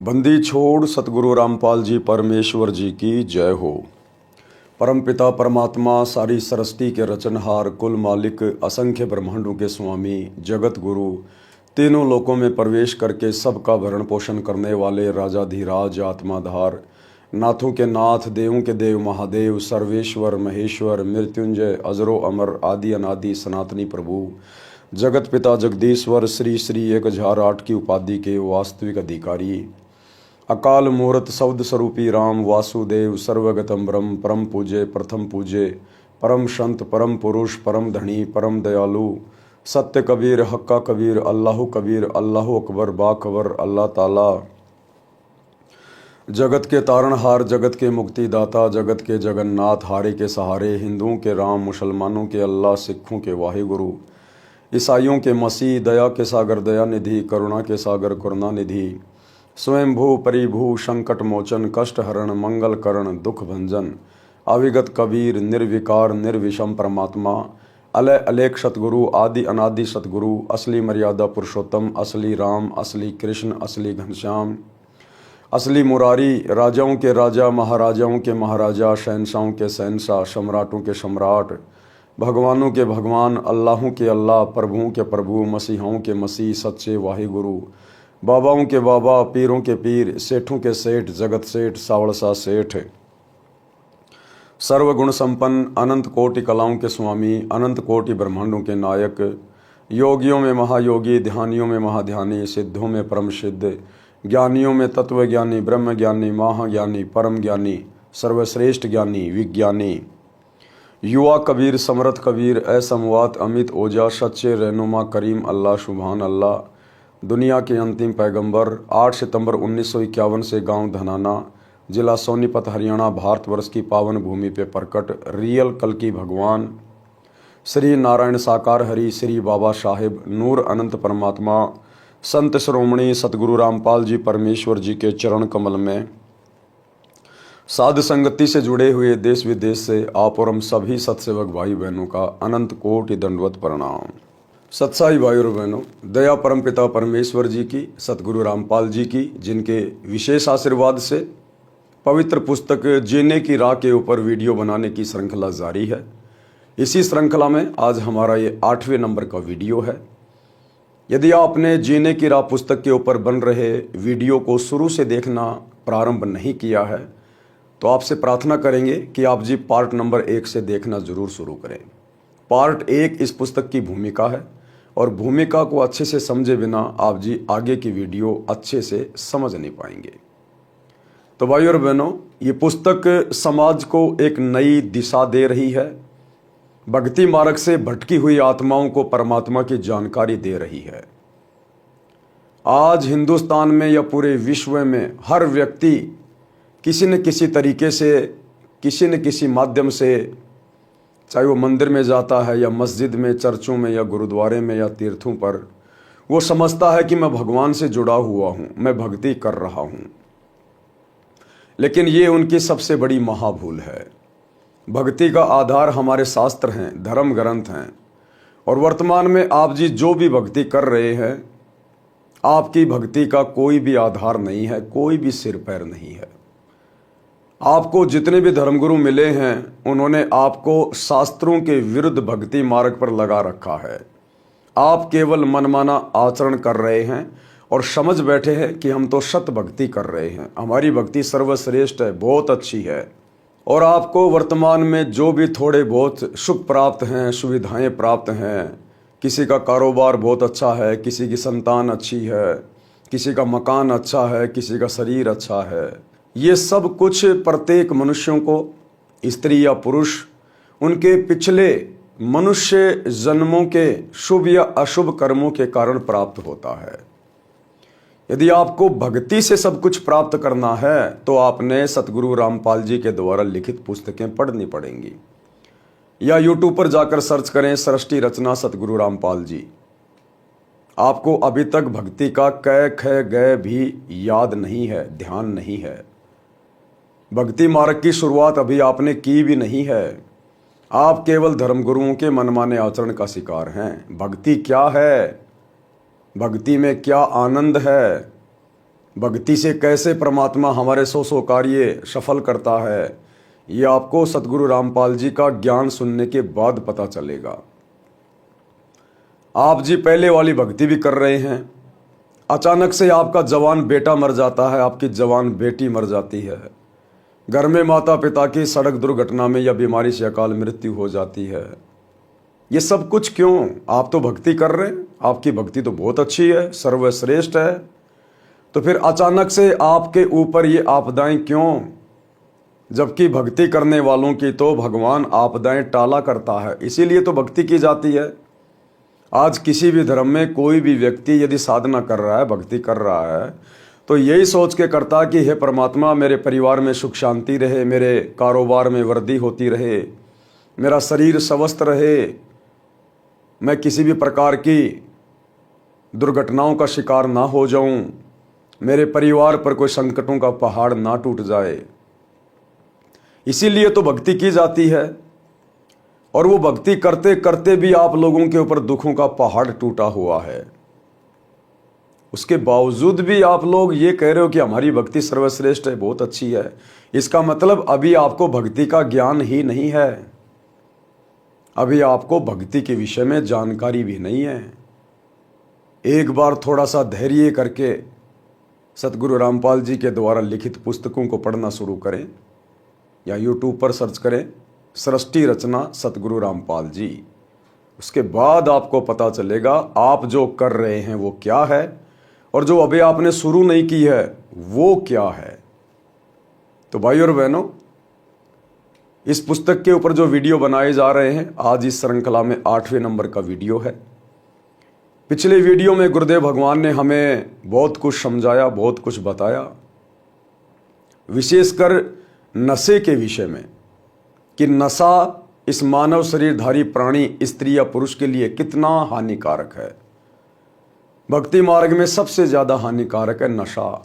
बंदी छोड़ सतगुरु रामपाल जी परमेश्वर जी की जय हो। परमपिता परमात्मा सारी सृष्टि के रचनहार कुल मालिक असंख्य ब्रह्मांडों के स्वामी जगत गुरु तीनों लोकों में प्रवेश करके सबका भरण पोषण करने वाले राजाधिराज आत्माधार नाथों के नाथ देवों के देव महादेव सर्वेश्वर महेश्वर मृत्युंजय अजरो अमर आदि अनादि सनातनी प्रभु जगत पिता जगदीश्वर श्री श्री 1008 की उपाधि के वास्तविक अधिकारी अकाल मूर्त शब्द स्वरूपी राम वासुदेव सर्वगतम ब्रह्म परम पूज्य प्रथम पूज्य परम संत परम पुरुष परम धनी परम दयालु सत्य कबीर हक्का कबीर अल्लाह अकबर बाखबर अल्लाह ताला जगत के तारणहार जगत के मुक्तिदाता जगत के जगन्नाथ हारे के सहारे हिंदुओं के राम मुसलमानों के अल्लाह सिखों के वाहिगुरु ईसाइयों के मसीह दया के सागर दया निधि करुणा के सागर करुणा निधि स्वयंभू परिभू संकट मोचन कष्ट हरण मंगल करण दुख भंजन अविगत कबीर निर्विकार निर्विषम परमात्मा अलय अलेख सतगुरु आदि अनादि सतगुरु असली मर्यादा पुरुषोत्तम असली राम असली कृष्ण असली घनश्याम असली मुरारी राजाओं के राजा महाराजाओं के महाराजा शहनशाहों के शहनशाह सम्राटों के सम्राट भगवानों के भगवान अल्लाहों के अल्लाह प्रभुओं के प्रभु मसीहों के मसीह सच्चे वाहिगुरु बाबाओं के बाबा पीरों के पीर सेठों के सेठ जगत सेठ सावड़सा सेठ सर्वगुण संपन्न अनंत कोटि कलाओं के स्वामी अनंत कोटि ब्रह्मांडों के नायक योगियों में महायोगी ध्यानियों में महाध्यानी सिद्धों में परम सिद्ध ज्ञानियों में तत्वज्ञानी ब्रह्म ज्ञानी महाज्ञानी परम ज्ञानी सर्वश्रेष्ठ ज्ञानी विज्ञानी युवा कबीर समर्थ कबीर असमवात अमित ओजा सच्चे रहनुमा करीम अल्लाह सुभान अल्लाह दुनिया के अंतिम पैगंबर 8 सितंबर 1951 से गांव धनाना जिला सोनीपत हरियाणा भारतवर्ष की पावन भूमि पे प्रकट रियल कल की भगवान श्री नारायण साकार हरि श्री बाबा साहेब नूर अनंत परमात्मा संत श्रोमणी सतगुरु रामपाल जी परमेश्वर जी के चरण कमल में साध संगति से जुड़े हुए देश विदेश से आप और हम सभी सत्सेवक भाई बहनों का अनंत कोटि दंडवत प्रणाम। सत्साई भाई और बहनों, दया परमपिता परमेश्वर जी की सतगुरु रामपाल जी की जिनके विशेष आशीर्वाद से पवित्र पुस्तक जीने की राह के ऊपर वीडियो बनाने की श्रृंखला जारी है। इसी श्रृंखला में आज हमारा ये 8वें नंबर का वीडियो है। यदि आपने जीने की राह पुस्तक के ऊपर बन रहे वीडियो को शुरू से देखना प्रारंभ नहीं किया है तो आपसे प्रार्थना करेंगे कि आप जी पार्ट नंबर 1 से देखना जरूर शुरू करें। पार्ट 1 इस पुस्तक की भूमिका है और भूमिका को अच्छे से समझे बिना आप जी आगे की वीडियो अच्छे से समझ नहीं पाएंगे। तो भाई और बहनों, ये पुस्तक समाज को एक नई दिशा दे रही है, भक्ति मार्ग से भटकी हुई आत्माओं को परमात्मा की जानकारी दे रही है। आज हिंदुस्तान में या पूरे विश्व में हर व्यक्ति किसी न किसी तरीके से किसी न किसी माध्यम से, चाहे वो मंदिर में जाता है या मस्जिद में चर्चों में या गुरुद्वारे में या तीर्थों पर, वो समझता है कि मैं भगवान से जुड़ा हुआ हूँ, मैं भक्ति कर रहा हूँ। लेकिन ये उनकी सबसे बड़ी महाभूल है। भक्ति का आधार हमारे शास्त्र हैं, धर्म ग्रंथ हैं, और वर्तमान में आप जी जो भी भक्ति कर रहे हैं, आपकी भक्ति का कोई भी आधार नहीं है, कोई भी सिर पैर नहीं है। आपको जितने भी धर्मगुरु मिले हैं उन्होंने आपको शास्त्रों के विरुद्ध भक्ति मार्ग पर लगा रखा है। आप केवल मनमाना आचरण कर रहे हैं और समझ बैठे हैं कि हम तो सत भक्ति कर रहे हैं, हमारी भक्ति सर्वश्रेष्ठ है, बहुत अच्छी है। और आपको वर्तमान में जो भी थोड़े बहुत सुख प्राप्त हैं, सुविधाएं प्राप्त हैं, किसी का कारोबार बहुत अच्छा है, किसी की संतान अच्छी है, किसी का मकान अच्छा है, किसी का शरीर अच्छा है, ये सब कुछ प्रत्येक मनुष्यों को, स्त्री या पुरुष, उनके पिछले मनुष्य जन्मों के शुभ या अशुभ कर्मों के कारण प्राप्त होता है। यदि आपको भक्ति से सब कुछ प्राप्त करना है तो आपने सतगुरु रामपाल जी के द्वारा लिखित पुस्तकें पढ़नी पड़ेंगी, या यूट्यूब पर जाकर सर्च करें सृष्टि रचना सतगुरु रामपाल जी। आपको अभी तक भक्ति का क ख ग भी याद नहीं है, ध्यान नहीं है। भक्ति मार्ग की शुरुआत अभी आपने की भी नहीं है। आप केवल धर्मगुरुओं के मनमाने आचरण का शिकार हैं। भक्ति क्या है? भक्ति में क्या आनंद है? भक्ति से कैसे परमात्मा हमारे सौ कार्य सफल करता है, ये आपको सतगुरु रामपाल जी का ज्ञान सुनने के बाद पता चलेगा। आप जी पहले वाली भक्ति भी कर रहे हैं, अचानक से आपका जवान बेटा मर जाता है, आपकी जवान बेटी मर जाती है, घर में माता पिता की सड़क दुर्घटना में या बीमारी से अकाल मृत्यु हो जाती है। ये सब कुछ क्यों? आप तो भक्ति कर रहे हैं, आपकी भक्ति तो बहुत अच्छी है, सर्वश्रेष्ठ है, तो फिर अचानक से आपके ऊपर ये आपदाएं क्यों? जबकि भक्ति करने वालों की तो भगवान आपदाएं टाला करता है, इसीलिए तो भक्ति की जाती है। आज किसी भी धर्म में कोई भी व्यक्ति यदि साधना कर रहा है, भक्ति कर रहा है, तो यही सोच के करता कि हे परमात्मा मेरे परिवार में सुख शांति रहे, मेरे कारोबार में वृद्धि होती रहे, मेरा शरीर स्वस्थ रहे, मैं किसी भी प्रकार की दुर्घटनाओं का शिकार ना हो जाऊं, मेरे परिवार पर कोई संकटों का पहाड़ ना टूट जाए। इसीलिए तो भक्ति की जाती है। और वो भक्ति करते करते भी आप लोगों के ऊपर दुखों का पहाड़ टूटा हुआ है, उसके बावजूद भी आप लोग ये कह रहे हो कि हमारी भक्ति सर्वश्रेष्ठ है, बहुत अच्छी है। इसका मतलब अभी आपको भक्ति का ज्ञान ही नहीं है, अभी आपको भक्ति के विषय में जानकारी भी नहीं है। एक बार थोड़ा सा धैर्य करके सतगुरु रामपाल जी के द्वारा लिखित पुस्तकों को पढ़ना शुरू करें, या यूट्यूब पर सर्च करें सृष्टि रचना सतगुरु रामपाल जी। उसके बाद आपको पता चलेगा आप जो कर रहे हैं वो क्या है, और जो अभी आपने शुरू नहीं की है वो क्या है। तो भाई और बहनों, इस पुस्तक के ऊपर जो वीडियो बनाए जा रहे हैं, आज इस श्रृंखला में 8वें नंबर का वीडियो है। पिछले वीडियो में गुरुदेव भगवान ने हमें बहुत कुछ समझाया, बहुत कुछ बताया, विशेषकर नशे के विषय में, कि नशा इस मानव शरीरधारी प्राणी स्त्री या पुरुष के लिए कितना हानिकारक है। भक्ति मार्ग में सबसे ज़्यादा हानिकारक है नशा,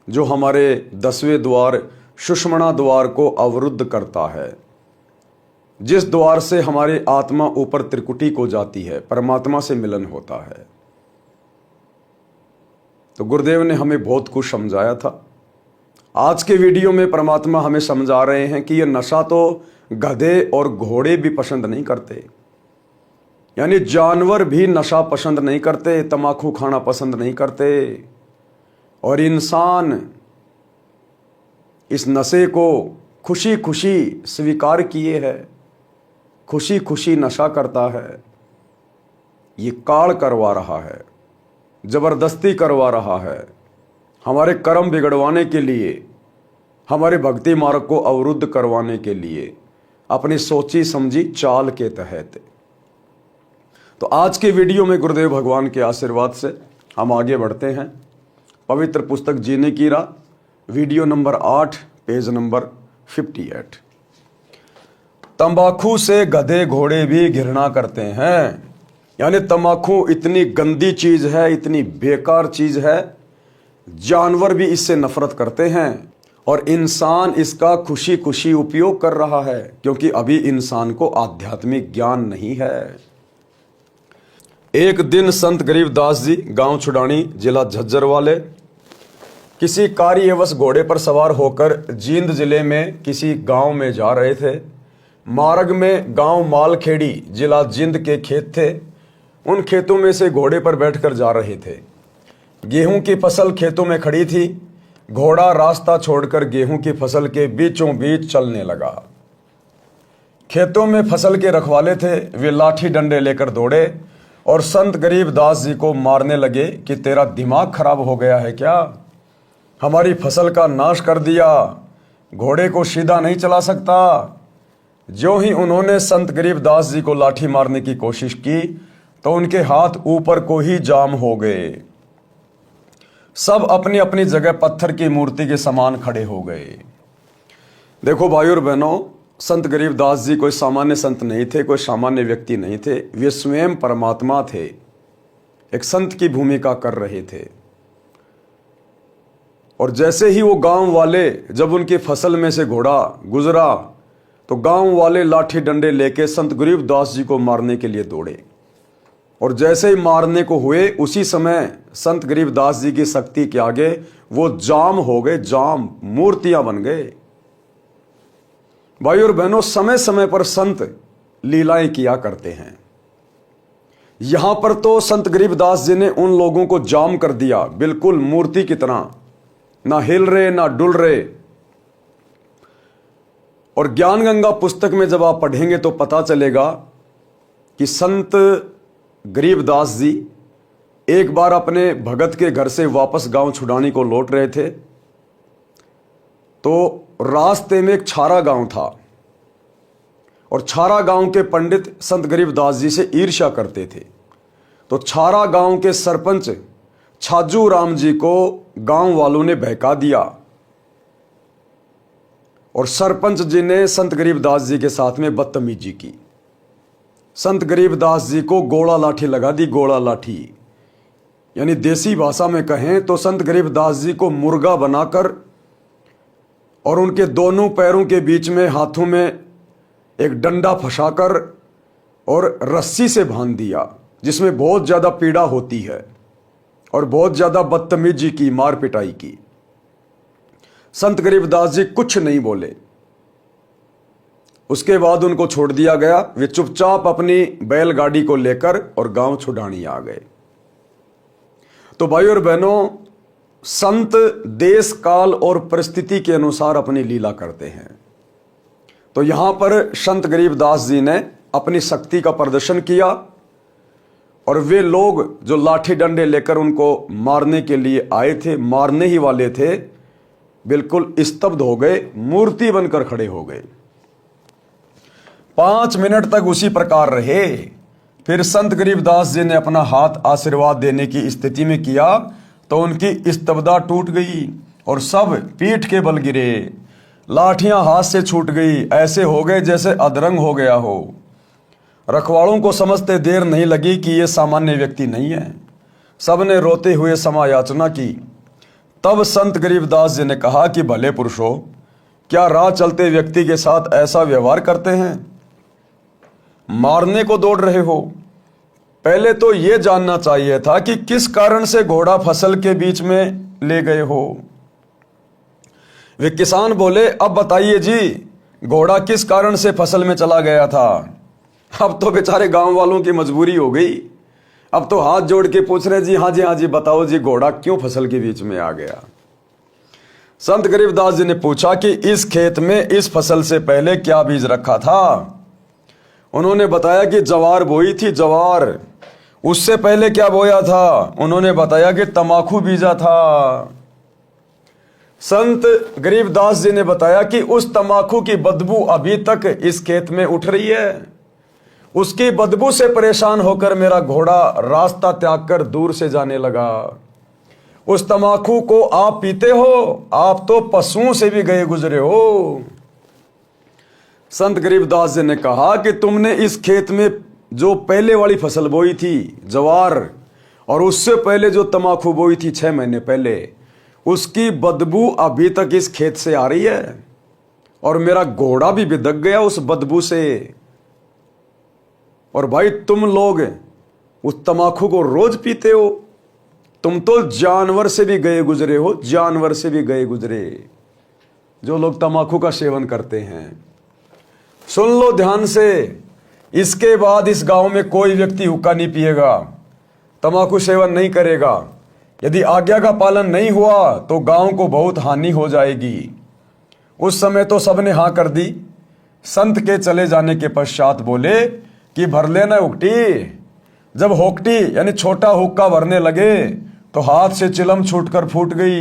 जो हमारे 10वें द्वार सुषुम्ना द्वार को अवरुद्ध करता है, जिस द्वार से हमारी आत्मा ऊपर त्रिकुटी को जाती है, परमात्मा से मिलन होता है। तो गुरुदेव ने हमें बहुत कुछ समझाया था। आज के वीडियो में परमात्मा हमें समझा रहे हैं कि यह नशा तो गधे और घोड़े भी पसंद नहीं करते, यानी जानवर भी नशा पसंद नहीं करते, तम्बाकू खाना पसंद नहीं करते, और इंसान इस नशे को खुशी खुशी स्वीकार किए है, खुशी खुशी नशा करता है। ये काल करवा रहा है, जबरदस्ती करवा रहा है, हमारे कर्म बिगड़वाने के लिए, हमारे भक्ति मार्ग को अवरुद्ध करवाने के लिए, अपनी सोची समझी चाल के तहत। तो आज के वीडियो में गुरुदेव भगवान के आशीर्वाद से हम आगे बढ़ते हैं। पवित्र पुस्तक जीने की राह, वीडियो नंबर 8, पेज नंबर 58। तंबाकू से गधे घोड़े भी घृणा करते हैं, यानी तंबाकू इतनी गंदी चीज है, इतनी बेकार चीज है, जानवर भी इससे नफरत करते हैं, और इंसान इसका खुशी खुशी उपयोग कर रहा है, क्योंकि अभी इंसान को आध्यात्मिक ज्ञान नहीं है। एक दिन संत गरीबदास जी गांव छुडानी, जिला झज्जर वाले, किसी कार्यवश घोड़े पर सवार होकर जींद जिले में किसी गांव में जा रहे थे। मार्ग में गांव मालखेड़ी, जिला जींद के खेत थे। उन खेतों में से घोड़े पर बैठकर जा रहे थे। गेहूं की फसल खेतों में खड़ी थी। घोड़ा रास्ता छोड़कर गेहूं की फसल के बीचों बीच चलने लगा। खेतों में फसल के रखवाले थे, वे लाठी डंडे लेकर दौड़े और संत गरीबदास जी को मारने लगे कि तेरा दिमाग खराब हो गया है क्या, हमारी फसल का नाश कर दिया, घोड़े को सीधा नहीं चला सकता। ज्यों ही उन्होंने संत गरीबदास जी को लाठी मारने की कोशिश की तो उनके हाथ ऊपर को ही जाम हो गए। सब अपनी अपनी जगह पत्थर की मूर्ति के समान खड़े हो गए। देखो भाई और बहनों, संत गरीबदास जी कोई सामान्य संत नहीं थे, कोई सामान्य व्यक्ति नहीं थे, वे स्वयं परमात्मा थे, एक संत की भूमिका कर रहे थे। और जैसे ही वो गांव वाले, जब उनकी फसल में से घोड़ा गुजरा तो गांव वाले लाठी डंडे लेके संत गरीबदास जी को मारने के लिए दौड़े। और जैसे ही मारने को हुए उसी समय संत गरीबदास जी की शक्ति के आगे वो जाम हो गए, जाम, मूर्तियां बन गए। भाई और बहनों, समय समय पर संत लीलाएं किया करते हैं। यहां पर तो संत गरीबदास जी ने उन लोगों को जाम कर दिया, बिल्कुल मूर्ति की तरह, ना हिल रहे ना डुल रहे। और ज्ञान गंगा पुस्तक में जब आप पढ़ेंगे तो पता चलेगा कि संत गरीबदास जी एक बार अपने भगत के घर से वापस गांव छुड़ानी को लौट रहे थे, तो रास्ते में एक छारा गांव था और छारा गांव के पंडित संत गरीबदास जी से ईर्ष्या करते थे। तो छारा गांव के सरपंच छाजू राम जी को गांव वालों ने बहका दिया और सरपंच जी ने संत गरीबदास जी के साथ में बदतमीजी की। संत गरीबदास जी को गोला लाठी लगा दी, गोला लाठी, यानी देसी भाषा में कहें तो संत गरीबदास जी को मुर्गा बनाकर और उनके दोनों पैरों के बीच में हाथों में एक डंडा फंसाकर और रस्सी से बांध दिया, जिसमें बहुत ज़्यादा पीड़ा होती है, और बहुत ज़्यादा बदतमीजी की, मार पिटाई की। संत गरीबदास जी कुछ नहीं बोले। उसके बाद उनको छोड़ दिया गया। वे चुपचाप अपनी बैलगाड़ी को लेकर और गांव छुड़ानी आ गए। तो भाई और बहनों, संत देश काल और परिस्थिति के अनुसार अपनी लीला करते हैं। तो यहां पर संत गरीबदास जी ने अपनी शक्ति का प्रदर्शन किया और वे लोग जो लाठी डंडे लेकर उनको मारने के लिए आए थे, मारने ही वाले थे, बिल्कुल स्तब्ध हो गए, मूर्ति बनकर खड़े हो गए। 5 मिनट तक उसी प्रकार रहे। फिर संत गरीबदास जी ने अपना हाथ आशीर्वाद देने की स्थिति में किया तो उनकी स्तब्धता टूट गई और सब पीठ के बल गिरे। लाठियां हाथ से छूट गई, ऐसे हो गए जैसे अधरंग हो गया हो। रखवालों को समझते देर नहीं लगी कि ये सामान्य व्यक्ति नहीं है। सबने रोते हुए क्षमा याचना की। तब संत गरीबदास जी ने कहा कि भले पुरुषों, क्या राह चलते व्यक्ति के साथ ऐसा व्यवहार करते हैं? मारने को दौड़ रहे हो। पहले तो यह जानना चाहिए था कि किस कारण से घोड़ा फसल के बीच में ले गए हो। वे किसान बोले, अब बताइए जी, घोड़ा किस कारण से फसल में चला गया था? अब तो बेचारे गांव वालों की मजबूरी हो गई। अब तो हाथ जोड़ के पूछ रहे, जी हाँ जी, हाँ जी, बताओ जी, घोड़ा क्यों फसल के बीच में आ गया? संत गरीबदास जी ने पूछा कि इस खेत में इस फसल से पहले क्या बीज रखा था? उन्होंने बताया कि जवार बोई थी, जवार। उससे पहले क्या बोया था? उन्होंने बताया कि तमाकू बीजा था। संत गरीबदास जी ने बताया कि उस तमाकू की बदबू अभी तक इस खेत में उठ रही है। उसकी बदबू से परेशान होकर मेरा घोड़ा रास्ता त्याग कर दूर से जाने लगा। उस तमाकू को आप पीते हो? आप तो पशुओं से भी गए गुजरे हो। संत गरीबदास जी ने कहा कि तुमने इस खेत में जो पहले वाली फसल बोई थी, जवार, और उससे पहले जो तमाकू बोई थी 6 महीने पहले, उसकी बदबू अभी तक इस खेत से आ रही है और मेरा घोड़ा भी बिदक गया उस बदबू से। और भाई, तुम लोग उस तमाकू को रोज पीते हो। तुम तो जानवर से भी गए गुजरे हो, जानवर से भी गए गुजरे, जो लोग तमाकू का सेवन करते हैं। सुन लो ध्यान से, इसके बाद इस गांव में कोई व्यक्ति हुक्का नहीं पिएगा, तमाकू सेवन नहीं करेगा। यदि आज्ञा का पालन नहीं हुआ तो गांव को बहुत हानि हो जाएगी। उस समय तो सबने हाँ कर दी। संत के चले जाने के पश्चात बोले कि भर लेना हुक्टी। जब होकटी यानी छोटा हुक्का भरने लगे तो हाथ से चिलम छूटकर फूट गई।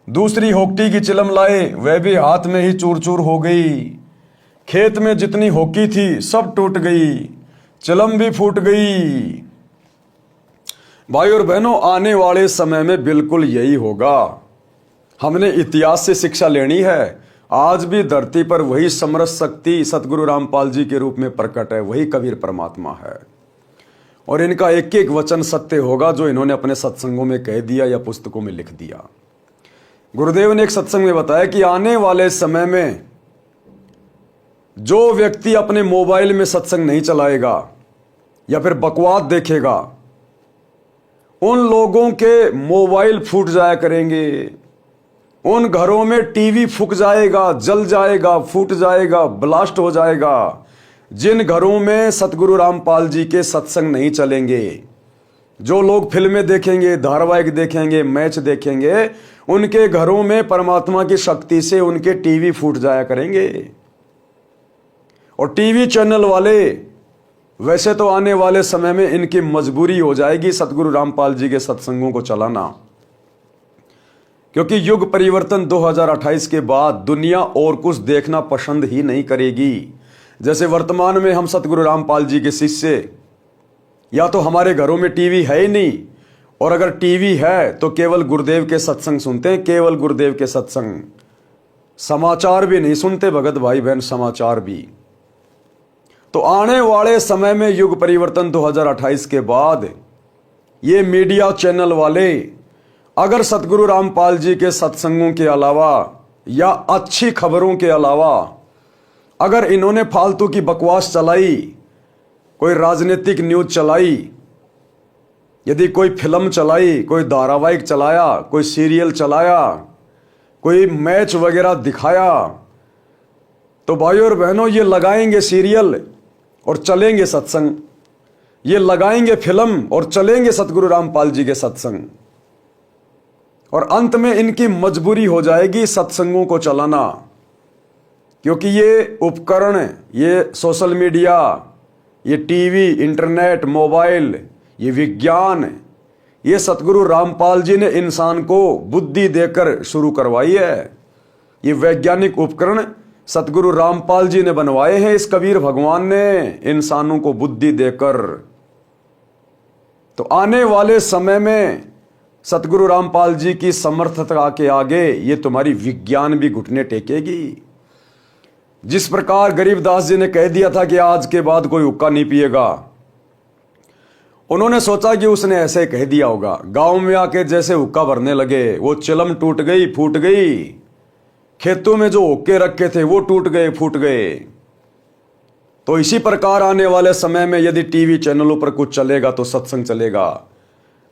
दूसरी होकटी की चिलम लाए, वह भी हाथ में ही चूर चूर हो गई। खेत में जितनी होकी थी सब टूट गई, चिलम भी फूट गई। भाई और बहनों, आने वाले समय में बिल्कुल यही होगा। हमने इतिहास से शिक्षा लेनी है। आज भी धरती पर वही समरस शक्ति सतगुरु रामपाल जी के रूप में प्रकट है, वही कबीर परमात्मा है। और इनका एक एक वचन सत्य होगा जो इन्होंने अपने सत्संगों में कह दिया या पुस्तकों में लिख दिया। गुरुदेव ने एक सत्संग में बताया कि आने वाले समय में जो व्यक्ति अपने मोबाइल में सत्संग नहीं चलाएगा, या फिर बकवास देखेगा, उन लोगों के मोबाइल फूट जाया करेंगे, उन घरों में टीवी फूक जाएगा, जल जाएगा, फूट जाएगा, ब्लास्ट हो जाएगा। जिन घरों में सतगुरु रामपाल जी के सत्संग नहीं चलेंगे, जो लोग फिल्में देखेंगे, धारावाहिक देखेंगे, मैच देखेंगे, उनके घरों में परमात्मा की शक्ति से उनके टीवी फूट जाया करेंगे। और टीवी चैनल वाले वैसे तो आने वाले समय में इनकी मजबूरी हो जाएगी सतगुरु रामपाल जी के सत्संगों को चलाना, क्योंकि युग परिवर्तन 2028 के बाद दुनिया और कुछ देखना पसंद ही नहीं करेगी। जैसे वर्तमान में हम सतगुरु रामपाल जी के शिष्य, या तो हमारे घरों में टीवी है ही नहीं, और अगर टीवी है तो केवल गुरुदेव के सत्संग सुनते हैं, केवल गुरुदेव के सत्संग, समाचार भी नहीं सुनते भगत भाई बहन, समाचार भी। तो आने वाले समय में युग परिवर्तन 2028 के बाद ये मीडिया चैनल वाले अगर सतगुरु रामपाल जी के सत्संगों के अलावा या अच्छी खबरों के अलावा अगर इन्होंने फालतू की बकवास चलाई, कोई राजनीतिक न्यूज चलाई, यदि कोई फिल्म चलाई, कोई धारावाहिक चलाया, कोई सीरियल चलाया, कोई मैच वगैरह दिखाया, तो भाइयों और बहनों ये लगाएंगे सीरियल और चलेंगे सत्संग, ये लगाएंगे फिल्म और चलेंगे सतगुरु रामपाल जी के सत्संग। और अंत में इनकी मजबूरी हो जाएगी सत्संगों को चलाना, क्योंकि ये उपकरण, ये सोशल मीडिया, ये टीवी, इंटरनेट, मोबाइल, ये विज्ञान, ये सतगुरु रामपाल जी ने इंसान को बुद्धि देकर शुरू करवाई है। ये वैज्ञानिक उपकरण सतगुरु रामपाल जी ने बनवाए हैं, इस कबीर भगवान ने इंसानों को बुद्धि देकर। तो आने वाले समय में सतगुरु रामपाल जी की समर्थता के आगे ये तुम्हारी विज्ञान भी घुटने टेकेगी। जिस प्रकार गरीबदास जी ने कह दिया था कि आज के बाद कोई हुक्का नहीं पिएगा, उन्होंने सोचा कि उसने ऐसे कह दिया होगा। गांव में आके जैसे हुक्का भरने लगे, वो चिलम टूट गई, फूट गई। खेतों में जो हुक्के रखे थे वो टूट गए, फूट गए। तो इसी प्रकार आने वाले समय में यदि टीवी चैनलों पर कुछ चलेगा तो सत्संग चलेगा,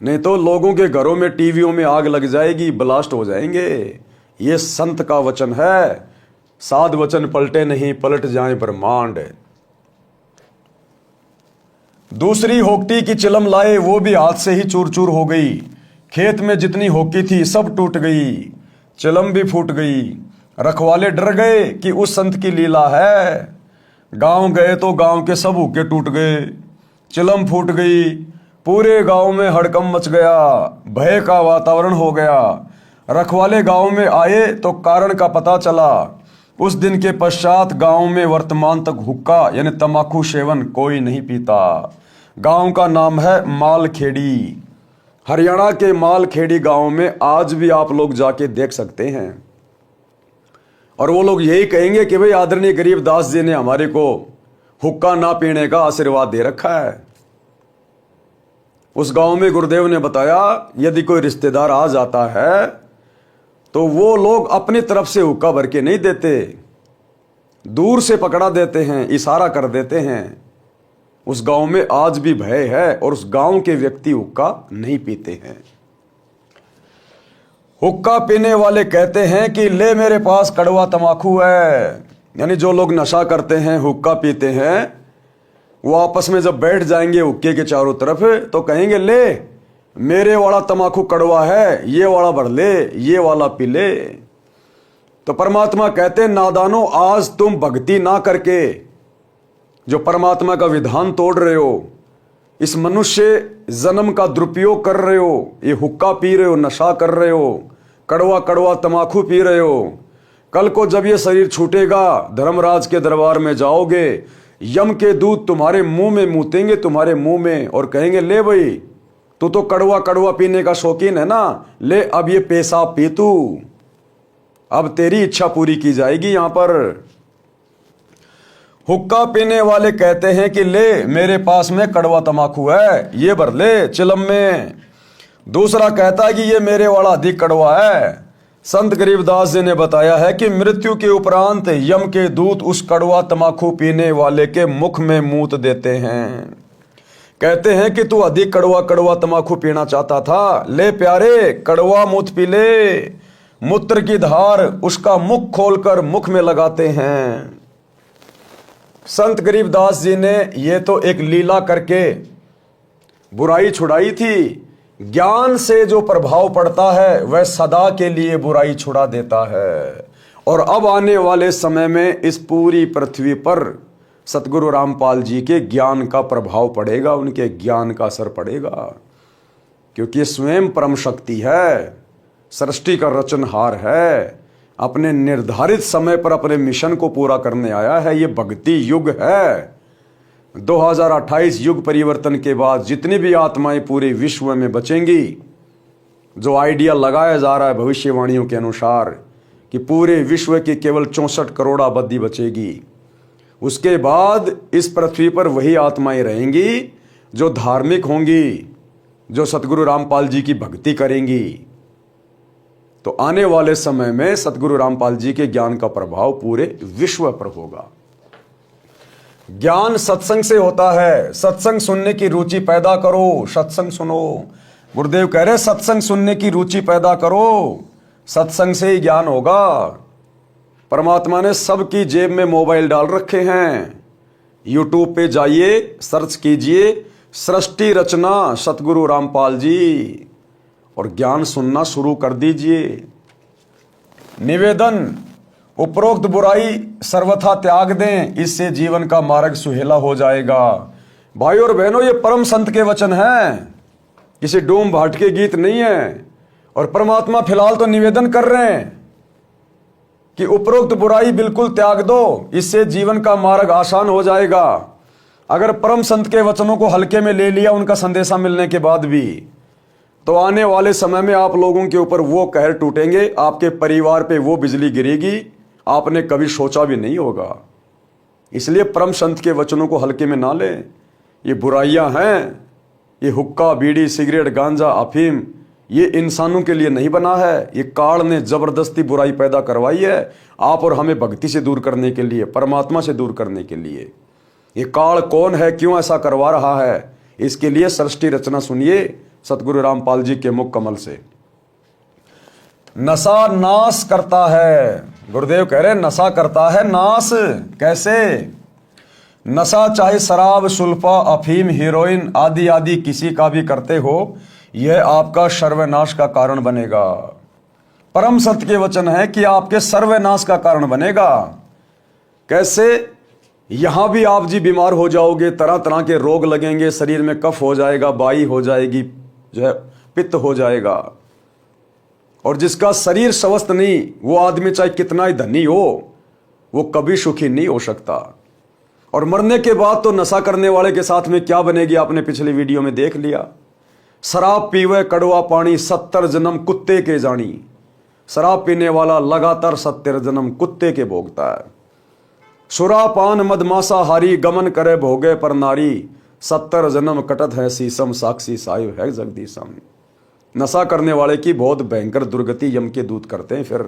नहीं तो लोगों के घरों में टीवियों में आग लग जाएगी, ब्लास्ट हो जाएंगे। ये संत का वचन है, साध वचन पलटे नहीं, पलट जाए ब्रह्मांड। दूसरी होक्टी की चिलम लाए, वो भी हाथ से ही चूर चूर हो गई। खेत में जितनी होकी थी सब टूट गई, चिलम भी फूट गई। रखवाले डर गए कि उस संत की लीला है। गांव गए तो गांव के सब हुक्के टूट गए, चिलम फूट गई, पूरे गांव में हड़कंप मच गया, भय का वातावरण हो गया। रखवाले गांव में आए तो कारण का पता चला। उस दिन के पश्चात गांव में वर्तमान तक हुक्का यानी तंबाकू सेवन कोई नहीं पीता। गांव का नाम है मालखेड़ी। हरियाणा के मालखेड़ी गांव में आज भी आप लोग जाके देख सकते हैं। और वो लोग यही कहेंगे कि भाई आदरणीय गरीबदास जी ने हमारे को हुक्का ना पीने का आशीर्वाद दे रखा है। उस गांव में गुरुदेव ने बताया यदि कोई रिश्तेदार आ जाता है तो वो लोग अपनी तरफ से हुक्का भर के नहीं देते, दूर से पकड़ा देते हैं, इशारा कर देते हैं। उस गांव में आज भी भय है और उस गांव के व्यक्ति हुक्का नहीं पीते हैं। हुक्का पीने वाले कहते हैं कि ले मेरे पास कड़वा तंबाकू है। यानी जो लोग नशा करते हैं, हुक्का पीते हैं, वो आपस में जब बैठ जाएंगे हुक्के के चारों तरफ तो कहेंगे ले मेरे वाला तंबाकू कड़वा है, ये वाला भर ले, ये वाला पी ले। तो परमात्मा कहते हैं नादानो, आज तुम भक्ति ना करके जो परमात्मा का विधान तोड़ रहे हो, इस मनुष्य जन्म का दुरुपयोग कर रहे हो, ये हुक्का पी रहे हो, नशा कर रहे हो, कड़वा कड़वा तंबाकू पी रहे हो। कल को जब ये शरीर छूटेगा, धर्मराज के दरबार में जाओगे, यम के दूत तुम्हारे मुंह में मूतेंगे, तुम्हारे मुंह में, और कहेंगे ले भाई तू तो कड़वा कड़वा पीने का शौकीन है ना, ले अब ये पेशाब पी तू, अब तेरी इच्छा पूरी की जाएगी। यहां पर हुक्का पीने वाले कहते हैं कि ले मेरे पास में कड़वा तंबाकू है, ये भर ले चिलम में। दूसरा कहता है कि ये मेरे वाला अधिक कड़वा है। संत गरीबदास जी ने बताया है कि मृत्यु के उपरांत यम के दूत उस कड़वा तंबाकू पीने वाले के मुख में मूत देते हैं। कहते हैं कि तू अधिक कड़वा कड़वा तमाकू पीना चाहता था, ले प्यारे कड़वा मूत पी ले, मूत्र की धार उसका मुख खोलकर मुख में लगाते हैं। संत गरीबदास जी ने ये तो एक लीला करके बुराई छुड़ाई थी। ज्ञान से जो प्रभाव पड़ता है वह सदा के लिए बुराई छुड़ा देता है। और अब आने वाले समय में इस पूरी पृथ्वी पर सतगुरु रामपाल जी के ज्ञान का प्रभाव पड़ेगा, उनके ज्ञान का असर पड़ेगा, क्योंकि ये स्वयं परम शक्ति है, सृष्टि का रचनहार है, अपने निर्धारित समय पर अपने मिशन को पूरा करने आया है। ये भक्ति युग है। 2028 युग परिवर्तन के बाद जितनी भी आत्माएं पूरे विश्व में बचेंगी, जो आइडिया लगाया जा रहा है भविष्यवाणियों के अनुसार कि पूरे विश्व की केवल 64 करोड़ आबादी बचेगी, उसके बाद इस पृथ्वी पर वही आत्माएं रहेंगी जो धार्मिक होंगी, जो सतगुरु रामपाल जी की भक्ति करेंगी। तो आने वाले समय में सतगुरु रामपाल जी के ज्ञान का प्रभाव पूरे विश्व पर होगा। ज्ञान सत्संग से होता है। सत्संग सुनने की रुचि पैदा करो, सत्संग सुनो। गुरुदेव कह रहे सत्संग सुनने की रुचि पैदा करो, सत्संग से ही ज्ञान होगा। परमात्मा ने सबकी जेब में मोबाइल डाल रखे हैं। यूट्यूब पे जाइए, सर्च कीजिए सृष्टि रचना सतगुरु रामपाल जी, और ज्ञान सुनना शुरू कर दीजिए। निवेदन, उपरोक्त बुराई सर्वथा त्याग दें, इससे जीवन का मार्ग सुहेला हो जाएगा। भाई और बहनों, ये परम संत के वचन हैं, किसी डूम भाट के गीत नहीं है। और परमात्मा फिलहाल तो निवेदन कर रहे हैं कि उपरोक्त बुराई बिल्कुल त्याग दो, इससे जीवन का मार्ग आसान हो जाएगा। अगर परम संत के वचनों को हल्के में ले लिया उनका संदेशा मिलने के बाद भी, तो आने वाले समय में आप लोगों के ऊपर वो कहर टूटेंगे, आपके परिवार पे वो बिजली गिरेगी, आपने कभी सोचा भी नहीं होगा। इसलिए परम संत के वचनों को हल्के में ना लें। ये बुराइयां हैं, ये हुक्का, बीड़ी, सिगरेट, गांजा, अफीम, ये इंसानों के लिए नहीं बना है। ये काल ने जबरदस्ती बुराई पैदा करवाई है आप और हमें भक्ति से दूर करने के लिए, परमात्मा से दूर करने के लिए। ये काल कौन है, क्यों ऐसा करवा रहा है, इसके लिए सृष्टि रचना सुनिए सतगुरु रामपाल जी के मुख कमल से। नशा नाश करता है, गुरुदेव कह रहे नशा करता है नाश। कैसे? नशा चाहे शराब, सुल्फा, अफीम, हीरोइन आदि आदि किसी का भी करते हो, यह आपका सर्वनाश का कारण बनेगा। परम सत्य के वचन है कि आपके सर्वनाश का कारण बनेगा। कैसे? यहां भी आप जी बीमार हो जाओगे, तरह तरह के रोग लगेंगे, शरीर में कफ हो जाएगा, बाई हो जाएगी, जो है पित्त हो जाएगा। और जिसका शरीर स्वस्थ नहीं, वो आदमी चाहे कितना ही धनी हो, वो कभी सुखी नहीं हो सकता। और मरने के बाद तो नशा करने वाले के साथ में क्या बनेगी, आपने पिछली वीडियो में देख लिया। शराब पीवे कड़वा पानी, 70 जन्म कुत्ते के जानी। शराब पीने वाला लगातार 70 जन्म कुत्ते के भोगता है। सुरापान मदमासा हारी, गमन करे भोगे पर नारी, 70 जन्म कटत है शीशम, साक्षी साहिब है जगदीशम। नशा करने वाले की बहुत भयंकर दुर्गति यम के दूत करते हैं फिर,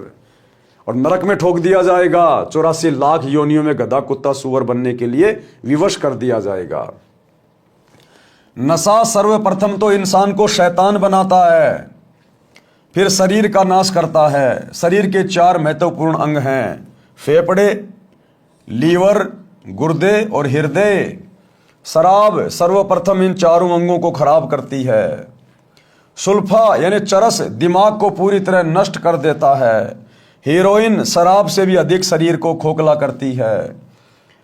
और नरक में ठोक दिया जाएगा। 84 लाख योनियों में गधा कुत्ता सुअर बनने के लिए विवश कर दिया जाएगा। नशा सर्वप्रथम तो इंसान को शैतान बनाता है, फिर शरीर का नाश करता है। शरीर के 4 महत्वपूर्ण अंग हैं, फेफड़े, लीवर, गुर्दे और हृदय। शराब सर्वप्रथम इन चारों अंगों को खराब करती है। सुल्फा यानी चरस दिमाग को पूरी तरह नष्ट कर देता है। हीरोइन शराब से भी अधिक शरीर को खोखला करती है।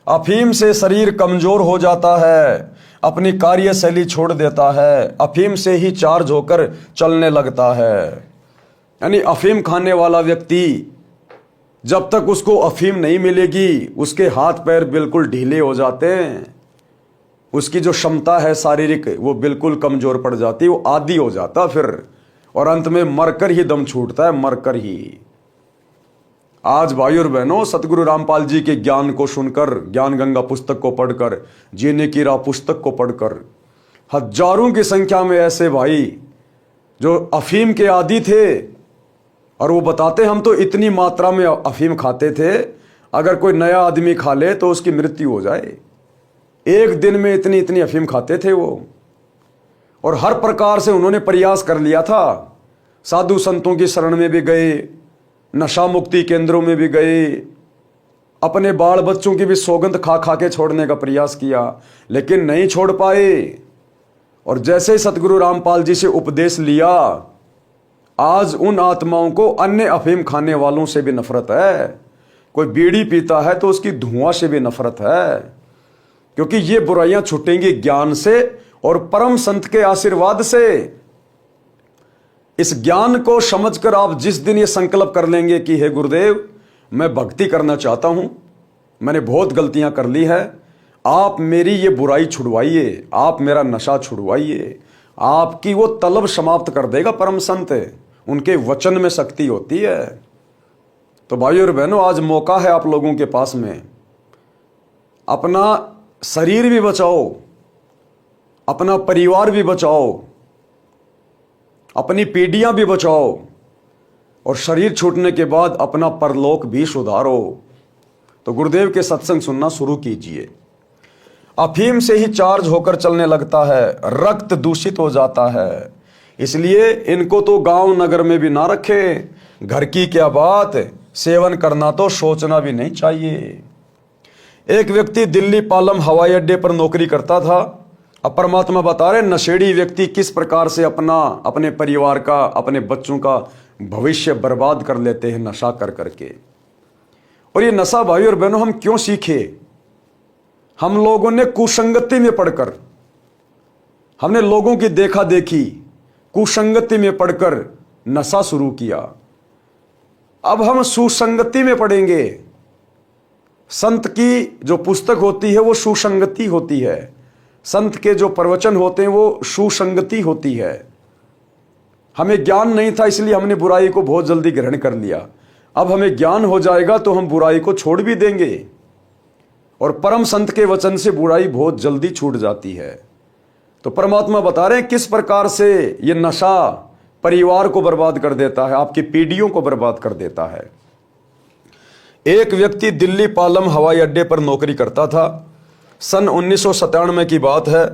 अफीम से शरीर कमजोर हो जाता है, अपनी कार्यशैली छोड़ देता है। अफीम से ही चार्ज होकर चलने लगता है। यानी अफीम खाने वाला व्यक्ति जब तक उसको अफीम नहीं मिलेगी, उसके हाथ पैर बिल्कुल ढीले हो जाते हैं, उसकी जो क्षमता है शारीरिक वो बिल्कुल कमजोर पड़ जाती है, वो आदी हो जाता फिर, और अंत में मरकर ही दम छूटता है, मरकर ही। आज भाई और बहनों, सतगुरु रामपाल जी के ज्ञान को सुनकर, ज्ञान गंगा पुस्तक को पढ़कर, जीने की राह पुस्तक को पढ़कर, हजारों की संख्या में ऐसे भाई जो अफीम के आदी थे, और वो बताते हम तो इतनी मात्रा में अफीम खाते थे, अगर कोई नया आदमी खा ले तो उसकी मृत्यु हो जाए। एक दिन में इतनी इतनी अफीम खाते थे वो। और हर प्रकार से उन्होंने प्रयास कर लिया था। साधु संतों की शरण में भी गए, नशा मुक्ति केंद्रों में भी गए, अपने बाल बच्चों की भी सौगंध खा खा के छोड़ने का प्रयास किया, लेकिन नहीं छोड़ पाए। और जैसे ही सतगुरु रामपाल जी से उपदेश लिया, आज उन आत्माओं को अन्य अफीम खाने वालों से भी नफरत है। कोई बीड़ी पीता है तो उसकी धुआं से भी नफरत है, क्योंकि ये बुराइयां छूटेंगी ज्ञान से और परम संत के आशीर्वाद से। इस ज्ञान को समझकर आप जिस दिन ये संकल्प कर लेंगे कि हे गुरुदेव, मैं भक्ति करना चाहता हूं, मैंने बहुत गलतियां कर ली है, आप मेरी ये बुराई छुड़वाइए, आप मेरा नशा छुड़वाइए, आपकी वो तलब समाप्त कर देगा परम संत। उनके वचन में शक्ति होती है। तो भाइयों और बहनों, आज मौका है आप लोगों के पास में। अपना शरीर भी बचाओ, अपना परिवार भी बचाओ, अपनी पीढ़ियां भी बचाओ, और शरीर छूटने के बाद अपना परलोक भी सुधारो। तो गुरुदेव के सत्संग सुनना शुरू कीजिए। अफीम से ही चार्ज होकर चलने लगता है, रक्त दूषित हो जाता है, इसलिए इनको तो गांव नगर में भी ना रखें। घर की क्या बात, सेवन करना तो सोचना भी नहीं चाहिए। एक व्यक्ति दिल्ली पालम हवाई अड्डे पर नौकरी करता था। अब परमात्मा बता रहे नशेड़ी व्यक्ति किस प्रकार से अपने परिवार का, अपने बच्चों का भविष्य बर्बाद कर लेते हैं नशा कर करके। और ये नशा भाई और बहनों हम क्यों सीखे? हम लोगों ने कुसंगति में पढ़कर, हमने लोगों की देखा देखी कुसंगति में पढ़कर नशा शुरू किया। अब हम सुसंगति में पढ़ेंगे। संत की जो पुस्तक होती है वो सुसंगति होती है, संत के जो प्रवचन होते हैं वो सुसंगति होती है। हमें ज्ञान नहीं था, इसलिए हमने बुराई को बहुत जल्दी ग्रहण कर लिया। अब हमें ज्ञान हो जाएगा तो हम बुराई को छोड़ भी देंगे, और परम संत के वचन से बुराई बहुत जल्दी छूट जाती है। तो परमात्मा बता रहे हैं किस प्रकार से ये नशा परिवार को बर्बाद कर देता है, आपकी पीढ़ियों को बर्बाद कर देता है। एक व्यक्ति दिल्ली पालम हवाई अड्डे पर नौकरी करता था। सन 1997 की बात है।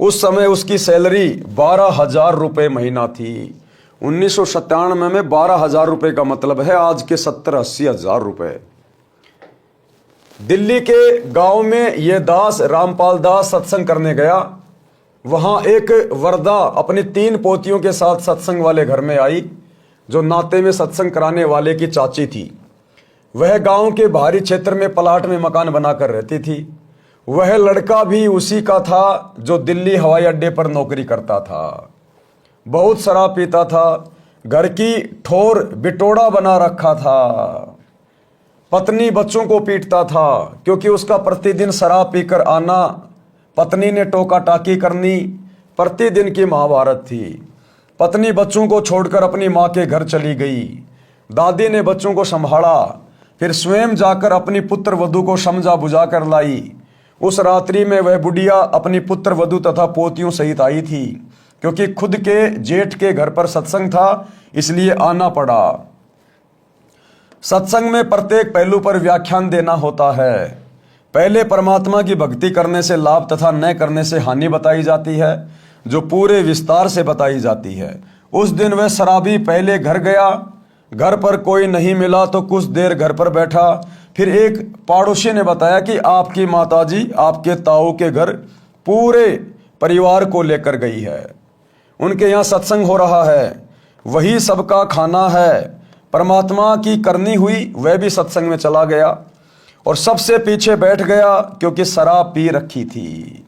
उस समय उसकी सैलरी 12,000 रुपये महीना थी। 1997 में 12,000 रुपये का मतलब है आज के 70-80 हज़ार रुपये। दिल्ली के गांव में यह दास रामपाल दास सत्संग करने गया। वहां एक वरदा अपनी 3 पोतियों के साथ सत्संग वाले घर में आई, जो नाते में सत्संग कराने वाले की चाची थी। वह गांव के बाहरी क्षेत्र में प्लाट में मकान बनाकर रहती थी। वह लड़का भी उसी का था जो दिल्ली हवाई अड्डे पर नौकरी करता था। बहुत शराब पीता था, घर की ठोर बिटोड़ा बना रखा था। पत्नी बच्चों को पीटता था, क्योंकि उसका प्रतिदिन शराब पीकर आना, पत्नी ने टोका टाकी करनी, प्रतिदिन की महाभारत थी। पत्नी बच्चों को छोड़कर अपनी माँ के घर चली गई। दादी ने बच्चों को संभाला, फिर स्वयं जाकर अपनी पुत्र वधू को समझा बुझा कर लाई। उस रात्रि में वह बुढ़िया अपनी पुत्र वधू तथा पोतियों सहित आई थी, क्योंकि खुद के जेठ के घर पर सत्संग था, इसलिए आना पड़ा। सत्संग में प्रत्येक पहलू पर व्याख्यान देना होता है। पहले परमात्मा की भक्ति करने से लाभ तथा न करने से हानि बताई जाती है, जो पूरे विस्तार से बताई जाती है। उस दिन वह शराबी पहले घर गया। घर पर कोई नहीं मिला तो कुछ देर घर पर बैठा। फिर एक पड़ोसी ने बताया कि आपकी माताजी आपके ताऊ के घर पूरे परिवार को लेकर गई है, उनके यहाँ सत्संग हो रहा है, वही सबका खाना है। परमात्मा की करनी हुई, वह भी सत्संग में चला गया और सबसे पीछे बैठ गया, क्योंकि शराब पी रखी थी।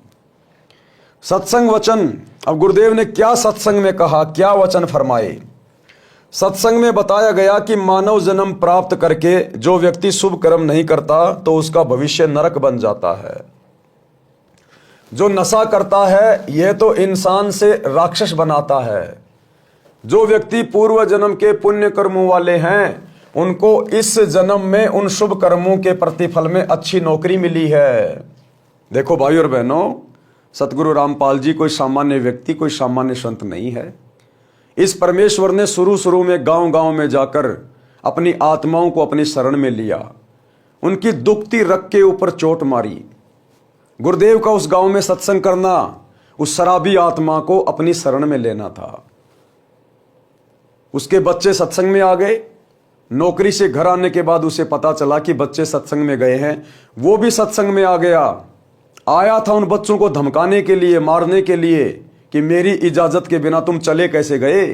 सत्संग वचन, अब गुरुदेव ने क्या सत्संग में कहा, क्या वचन फरमाए? सत्संग में बताया गया कि मानव जन्म प्राप्त करके जो व्यक्ति शुभ कर्म नहीं करता तो उसका भविष्य नरक बन जाता है। जो नशा करता है यह तो इंसान से राक्षस बनाता है। जो व्यक्ति पूर्व जन्म के पुण्य कर्मों वाले हैं, उनको इस जन्म में उन शुभ कर्मों के प्रतिफल में अच्छी नौकरी मिली है। देखो भाई और बहनों, सतगुरु रामपाल जी कोई सामान्य व्यक्ति, कोई सामान्य संत नहीं है। इस परमेश्वर ने शुरू में गांव-गांव में जाकर अपनी आत्माओं को अपनी शरण में लिया, उनकी दुखती रग के ऊपर चोट मारी। गुरुदेव का उस गांव में सत्संग करना, उस शराबी आत्मा को अपनी शरण में लेना था। उसके बच्चे सत्संग में आ गए। नौकरी से घर आने के बाद उसे पता चला कि बच्चे सत्संग में गए हैं। वो भी सत्संग में आ गया। आया था उन बच्चों को धमकाने के लिए, मारने के लिए कि मेरी इजाजत के बिना तुम चले कैसे गए।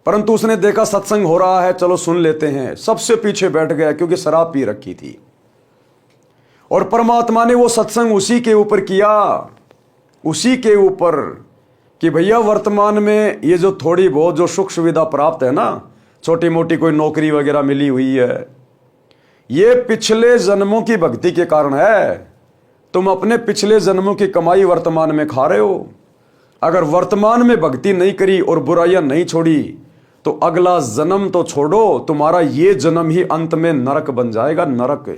परंतु उसने देखा सत्संग हो रहा है, चलो सुन लेते हैं, सबसे पीछे बैठ गया क्योंकि शराब पी रखी थी। और परमात्मा ने वो सत्संग उसी के ऊपर किया, उसी के ऊपर कि भैया वर्तमान में ये जो थोड़ी बहुत जो सुख सुविधा प्राप्त है ना, छोटी मोटी कोई नौकरी वगैरह मिली हुई है, ये पिछले जन्मों की भक्ति के कारण है। तुम अपने पिछले जन्मों की कमाई वर्तमान में खा रहे हो। अगर वर्तमान में भक्ति नहीं करी और बुराइयां नहीं छोड़ी तो अगला जन्म तो छोड़ो, तुम्हारा ये जन्म ही अंत में नरक बन जाएगा, नरक।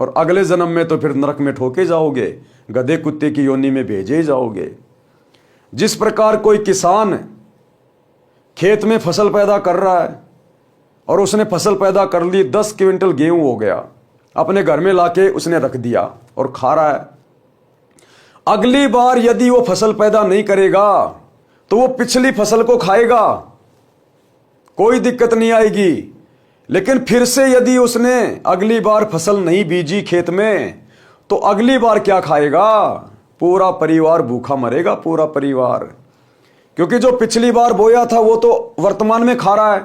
और अगले जन्म में तो फिर नरक में ठोके जाओगे, गधे कुत्ते की योनि में भेजे जाओगे। जिस प्रकार कोई किसान खेत में फसल पैदा कर रहा है और उसने फसल पैदा कर ली, 10 क्विंटल गेहूं हो गया, अपने घर में लाके उसने रख दिया और खा रहा है। अगली बार यदि वो फसल पैदा नहीं करेगा तो वो पिछली फसल को खाएगा, कोई दिक्कत नहीं आएगी। लेकिन फिर से यदि उसने अगली बार फसल नहीं बीजी खेत में तो अगली बार क्या खाएगा? पूरा परिवार भूखा मरेगा, पूरा परिवार। क्योंकि जो पिछली बार बोया था वो तो वर्तमान में खा रहा है,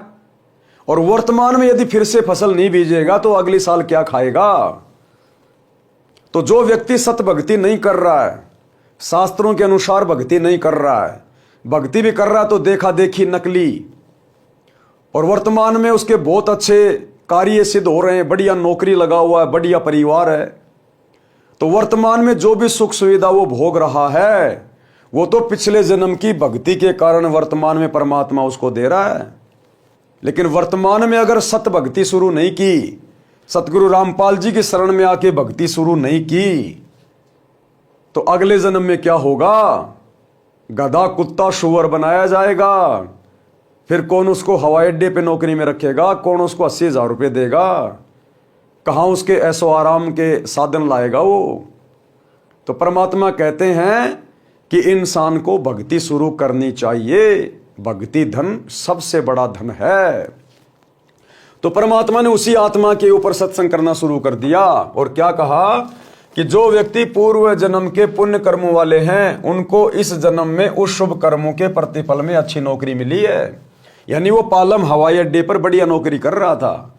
और वर्तमान में यदि फिर से फसल नहीं बीजेगा तो अगली साल क्या खाएगा? तो जो व्यक्ति सत भक्ति नहीं कर रहा है, शास्त्रों के अनुसार भक्ति नहीं कर रहा है, भक्ति भी कर रहा है तो देखा देखी, नकली, और वर्तमान में उसके बहुत अच्छे कार्य सिद्ध हो रहे हैं, बढ़िया नौकरी लगा हुआ है, बढ़िया परिवार है, तो वर्तमान में जो भी सुख सुविधा वो भोग रहा है वो तो पिछले जन्म की भक्ति के कारण वर्तमान में परमात्मा उसको दे रहा है। लेकिन वर्तमान में अगर सत भक्ति शुरू नहीं की, सतगुरु रामपाल जी की शरण में आके भक्ति शुरू नहीं की, तो अगले जन्म में क्या होगा? गधा कुत्ता शुअर बनाया जाएगा। फिर कौन उसको हवाई अड्डे पे नौकरी में रखेगा? कौन उसको 80,000 रुपये देगा? कहाँ उसके ऐसो आराम के साधन लाएगा वो? तो परमात्मा कहते हैं कि इंसान को भक्ति शुरू करनी चाहिए। भक्ति धन सबसे बड़ा धन है। तो परमात्मा ने उसी आत्मा के ऊपर सत्संग करना शुरू कर दिया और क्या कहा कि जो व्यक्ति पूर्व जन्म के पुण्य कर्मों वाले हैं उनको इस जन्म में उस शुभ कर्मों के प्रतिफल में अच्छी नौकरी मिली है। यानी वो पालम हवाई अड्डे पर बढ़िया नौकरी कर रहा था,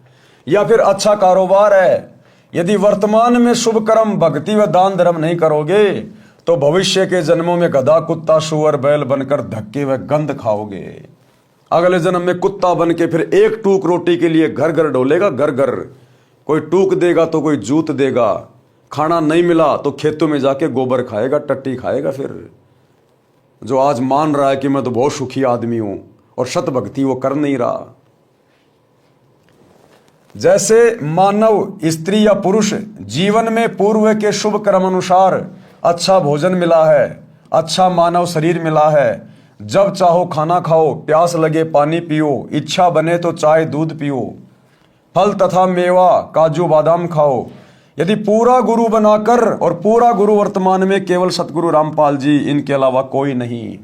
या फिर अच्छा कारोबार है। यदि वर्तमान में शुभ कर्म, भक्ति व दान धर्म नहीं करोगे तो भविष्य के जन्मों में गधा कुत्ता शुअर बैल बनकर धक्के व गंध खाओगे। अगले जन्म में कुत्ता बन के फिर एक टूक रोटी के लिए घर घर डोलेगा, घर घर। कोई टूक देगा तो कोई जूत देगा, खाना नहीं मिला तो खेतों में जाके गोबर खाएगा, टट्टी खाएगा। फिर जो आज मान रहा है कि मैं तो बहुत सुखी आदमी हूं और सत भक्ति वो कर नहीं रहा। जैसे मानव, स्त्री या पुरुष जीवन में पूर्व के शुभ कर्म अनुसार अच्छा भोजन मिला है, अच्छा मानव शरीर मिला है, जब चाहो खाना खाओ, प्यास लगे पानी पियो, इच्छा बने तो चाय दूध पियो, फल तथा मेवा काजू बादाम खाओ। यदि पूरा गुरु बनाकर, और पूरा गुरु वर्तमान में केवल सतगुरु रामपाल जी, इनके अलावा कोई नहीं,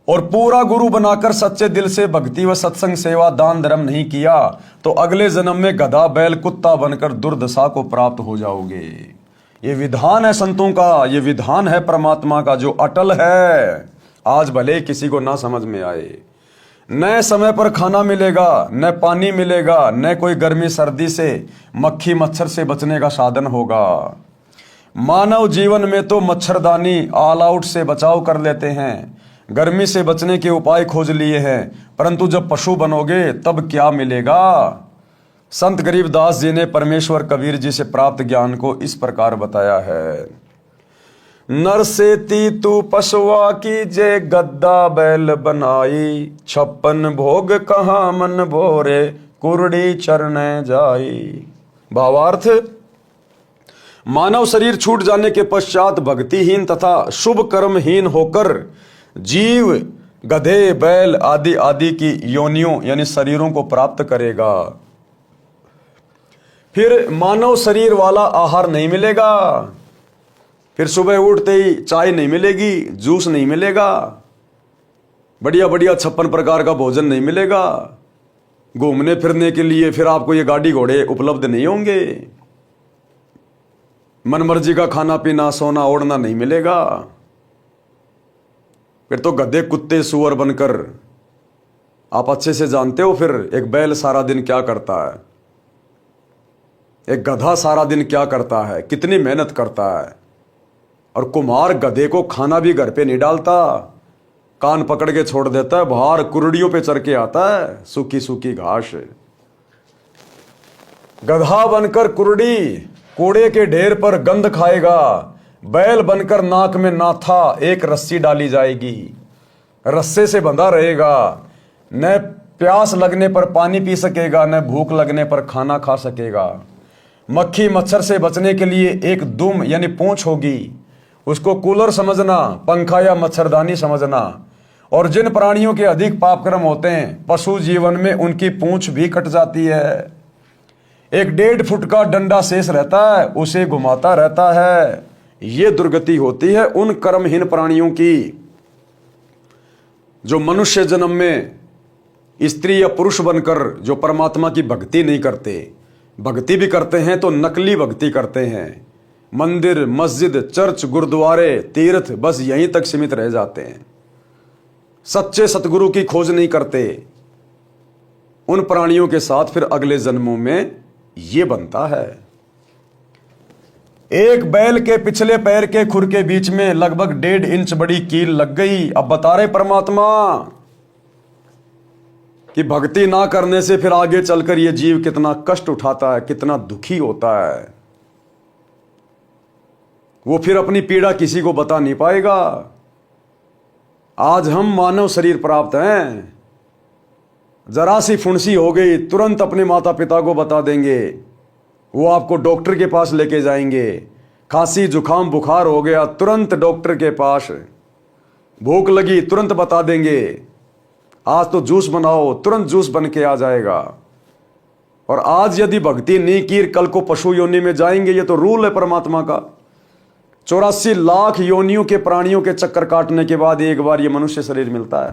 और पूरा गुरु बनाकर सच्चे दिल से भक्ति व सत्संग सेवा दान धर्म नहीं किया तो अगले जन्म में गधा बैल कुत्ता बनकर दुर्दशा को प्राप्त हो जाओगे। ये विधान है संतों का, ये विधान है परमात्मा का जो अटल है। आज भले किसी को ना समझ में आए, न समय पर खाना मिलेगा, न पानी मिलेगा, न कोई गर्मी सर्दी से मक्खी मच्छर से बचने का साधन होगा। मानव जीवन में तो मच्छरदानी ऑल आउट से बचाव कर लेते हैं, गर्मी से बचने के उपाय खोज लिए हैं, परंतु जब पशु बनोगे तब क्या मिलेगा? संत गरीबदास जी ने परमेश्वर कबीर जी से प्राप्त ज्ञान को इस प्रकार बताया है। नर से ती तू पशुआ की जे गद्दा बैल बनाई, 56 भोग कहाँ मन भोरे कुरड़ी चरने जाई। भावार्थ, मानव शरीर छूट जाने के पश्चात भक्तिहीन तथा शुभ कर्महीन होकर जीव गधे बैल आदि आदि की योनियों यानी शरीरों को प्राप्त करेगा। फिर मानव शरीर वाला आहार नहीं मिलेगा, फिर सुबह उठते ही चाय नहीं मिलेगी, जूस नहीं मिलेगा, बढ़िया बढ़िया 56 प्रकार का भोजन नहीं मिलेगा, घूमने फिरने के लिए फिर आपको ये गाड़ी घोड़े उपलब्ध नहीं होंगे, मनमर्जी का खाना पीना सोना ओढ़ना नहीं मिलेगा। फिर तो गधे कुत्ते सुअर बनकर, आप अच्छे से जानते हो फिर एक बैल सारा दिन क्या करता है, एक गधा सारा दिन क्या करता है, कितनी मेहनत करता है। और कुम्हार गधे को खाना भी घर पे नहीं डालता, कान पकड़ के छोड़ देता है, बाहर कुरड़ियों पे चढ़ के आता है, सूखी सूखी घास। गधा बनकर कुरड़ी कूड़े के ढेर पर गंध खाएगा, बैल बनकर नाक में नाथा एक रस्सी डाली जाएगी, रस्से से बंधा रहेगा, न प्यास लगने पर पानी पी सकेगा, न भूख लगने पर खाना खा सकेगा। मक्खी मच्छर से बचने के लिए एक दुम यानी पूंछ होगी, उसको कूलर समझना, पंखा या मच्छरदानी समझना। और जिन प्राणियों के अधिक पापकर्म होते हैं, पशु जीवन में उनकी पूंछ भी कट जाती है। एक 1.5 फुट का डंडा शेष रहता है, उसे घुमाता रहता है। ये दुर्गति होती है उन कर्महीन प्राणियों की जो मनुष्य जन्म में स्त्री या पुरुष बनकर जो परमात्मा की भक्ति नहीं करते, भक्ति भी करते हैं तो नकली भक्ति करते हैं। मंदिर मस्जिद चर्च गुरुद्वारे तीर्थ बस यहीं तक सीमित रह जाते हैं, सच्चे सतगुरु की खोज नहीं करते। उन प्राणियों के साथ फिर अगले जन्मों में ये बनता है। एक बैल के पिछले पैर के खुर के बीच में लगभग 1.5 इंच बड़ी कील लग गई। अब बता रहे परमात्मा कि भक्ति ना करने से फिर आगे चलकर ये जीव कितना कष्ट उठाता है, कितना दुखी होता है। वो फिर अपनी पीड़ा किसी को बता नहीं पाएगा। आज हम मानव शरीर प्राप्त हैं, जरा सी फुंसी हो गई तुरंत अपने माता पिता को बता देंगे, वो आपको डॉक्टर के पास लेके जाएंगे। खांसी जुकाम बुखार हो गया तुरंत डॉक्टर के पास, भूख लगी तुरंत बता देंगे, आज तो जूस बनाओ तुरंत जूस बन के आ जाएगा। और आज यदि भक्ति नहीं की कल को पशु योनि में जाएंगे, ये तो रूल है परमात्मा का। 84 लाख योनियों के प्राणियों के चक्कर काटने के बाद एक बार ये मनुष्य शरीर मिलता है।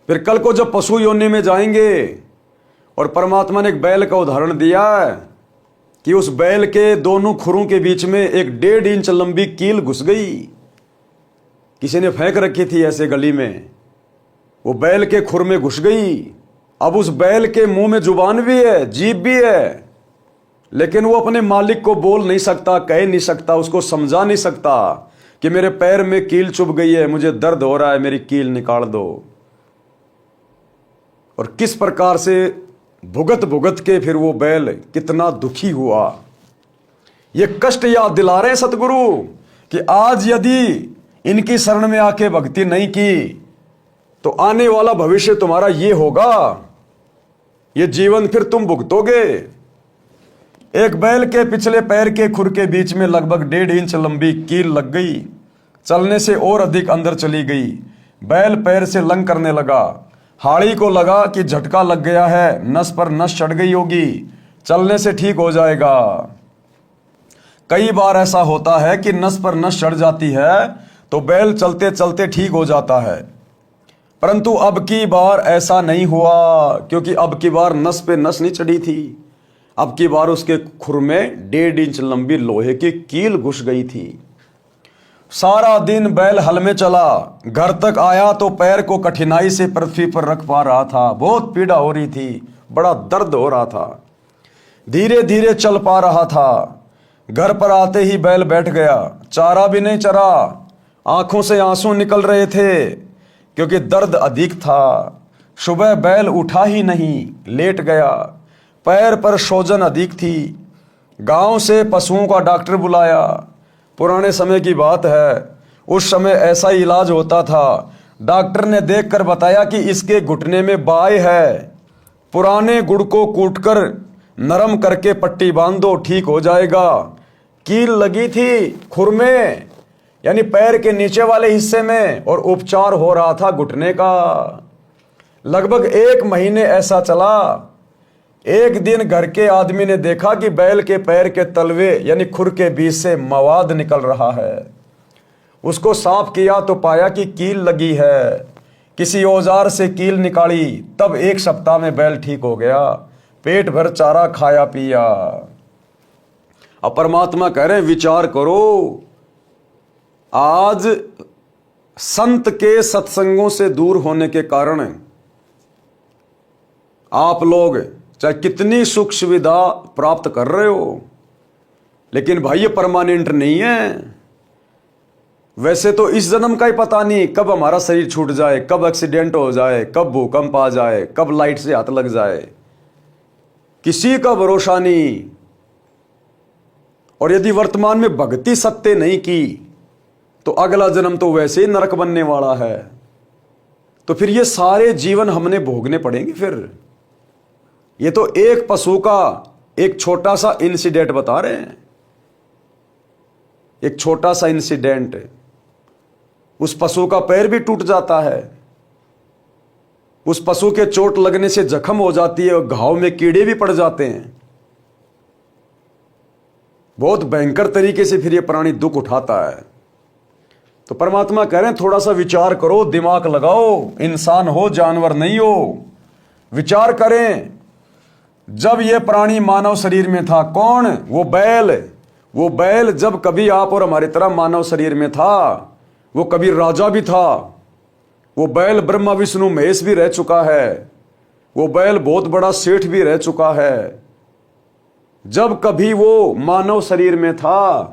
फिर कल को जब पशु योनि में जाएंगे, और परमात्मा ने एक बैल का उदाहरण दिया है कि उस बैल के दोनों खुरों के बीच में एक 1.5 इंच लंबी कील घुस गई, किसी ने फेंक रखी थी ऐसे गली में, वो बैल के खुर में घुस गई। अब उस बैल के मुंह में जुबान भी है, जीभ भी है, लेकिन वो अपने मालिक को बोल नहीं सकता, कह नहीं सकता, उसको समझा नहीं सकता कि मेरे पैर में कील चुभ गई है, मुझे दर्द हो रहा है, मेरी कील निकाल दो। और किस प्रकार से भुगत भुगत के फिर वो बैल कितना दुखी हुआ। ये कष्ट याद दिला रहे सतगुरु कि आज यदि इनकी शरण में आके भक्ति नहीं की तो आने वाला भविष्य तुम्हारा ये होगा, ये जीवन फिर तुम भुगतोगे। एक बैल के पिछले पैर के खुर के बीच में लगभग 1.5 इंच लंबी कील लग गई, चलने से और अधिक अंदर चली गई। बैल पैर से लंग करने लगा, हाड़ी को लगा कि झटका लग गया है, नस पर नस चढ़ गई होगी, चलने से ठीक हो जाएगा। कई बार ऐसा होता है कि नस पर नस चढ़ जाती है तो बैल चलते चलते ठीक हो जाता है, परंतु अब की बार ऐसा नहीं हुआ, क्योंकि अब की बार नस पे नस नहीं चढ़ी थी। अब की बार उसके खुर में 1.5 इंच लंबी लोहे की कील घुस गई थी। सारा दिन बैल हल में चला, घर तक आया तो पैर को कठिनाई से पृथ्वी पर रख पा रहा था, बहुत पीड़ा हो रही थी, बड़ा दर्द हो रहा था, धीरे धीरे चल पा रहा था। घर पर आते ही बैल बैठ गया, चारा भी नहीं चरा, आंखों से आंसू निकल रहे थे क्योंकि दर्द अधिक था। सुबह बैल उठा ही नहीं, लेट गया, पैर पर सूजन अधिक थी। गांव से पशुओं का डॉक्टर बुलाया, पुराने समय की बात है, उस समय ऐसा ही इलाज होता था। डॉक्टर ने देखकर बताया कि इसके घुटने में बाय है, पुराने गुड़ को कूटकर नरम करके पट्टी बांध दो, ठीक हो जाएगा। कील लगी थी खुर में, यानी पैर के नीचे वाले हिस्से में, और उपचार हो रहा था घुटने का। लगभग 1 महीने ऐसा चला एक दिन घर के आदमी ने देखा कि बैल के पैर के तलवे यानी खुर के बीच से मवाद निकल रहा है। उसको साफ किया तो पाया कि कील लगी है। किसी औजार से कील निकाली, तब 1 सप्ताह में बैल ठीक हो गया, पेट भर चारा खाया पिया। अब परमात्मा कह रहे हैं विचार करो, आज संत के सत्संगों से दूर होने के कारण आप लोग चाहे कितनी सुख सुविधा प्राप्त कर रहे हो, लेकिन भाई ये परमानेंट नहीं है। वैसे तो इस जन्म का ही पता नहीं कब हमारा शरीर छूट जाए, कब एक्सीडेंट हो जाए, कब भूकंप आ जाए, कब लाइट से हाथ लग जाए, किसी का भरोसा नहीं। और यदि वर्तमान में भक्ति सत्य नहीं की तो अगला जन्म तो वैसे ही नरक बनने वाला है। तो फिर ये सारे जीवन हमने भोगने पड़ेंगे। फिर ये तो एक पशु का एक छोटा सा इंसिडेंट बता रहे हैं, एक छोटा सा इंसिडेंट। उस पशु का पैर भी टूट जाता है, उस पशु के चोट लगने से जख्म हो जाती है और घाव में कीड़े भी पड़ जाते हैं। बहुत भयंकर तरीके से फिर ये प्राणी दुख उठाता है। तो परमात्मा कह रहे हैं थोड़ा सा विचार करो, दिमाग लगाओ, इंसान हो जानवर नहीं हो। विचार करें, जब ये प्राणी मानव शरीर में था, कौन? वो बैल जब कभी आप और हमारी तरह मानव शरीर में था, वो कभी राजा भी था। वो बैल ब्रह्मा विष्णु महेश भी रह चुका है। वो बैल बहुत बड़ा सेठ भी रह चुका है। जब कभी वो मानव शरीर में था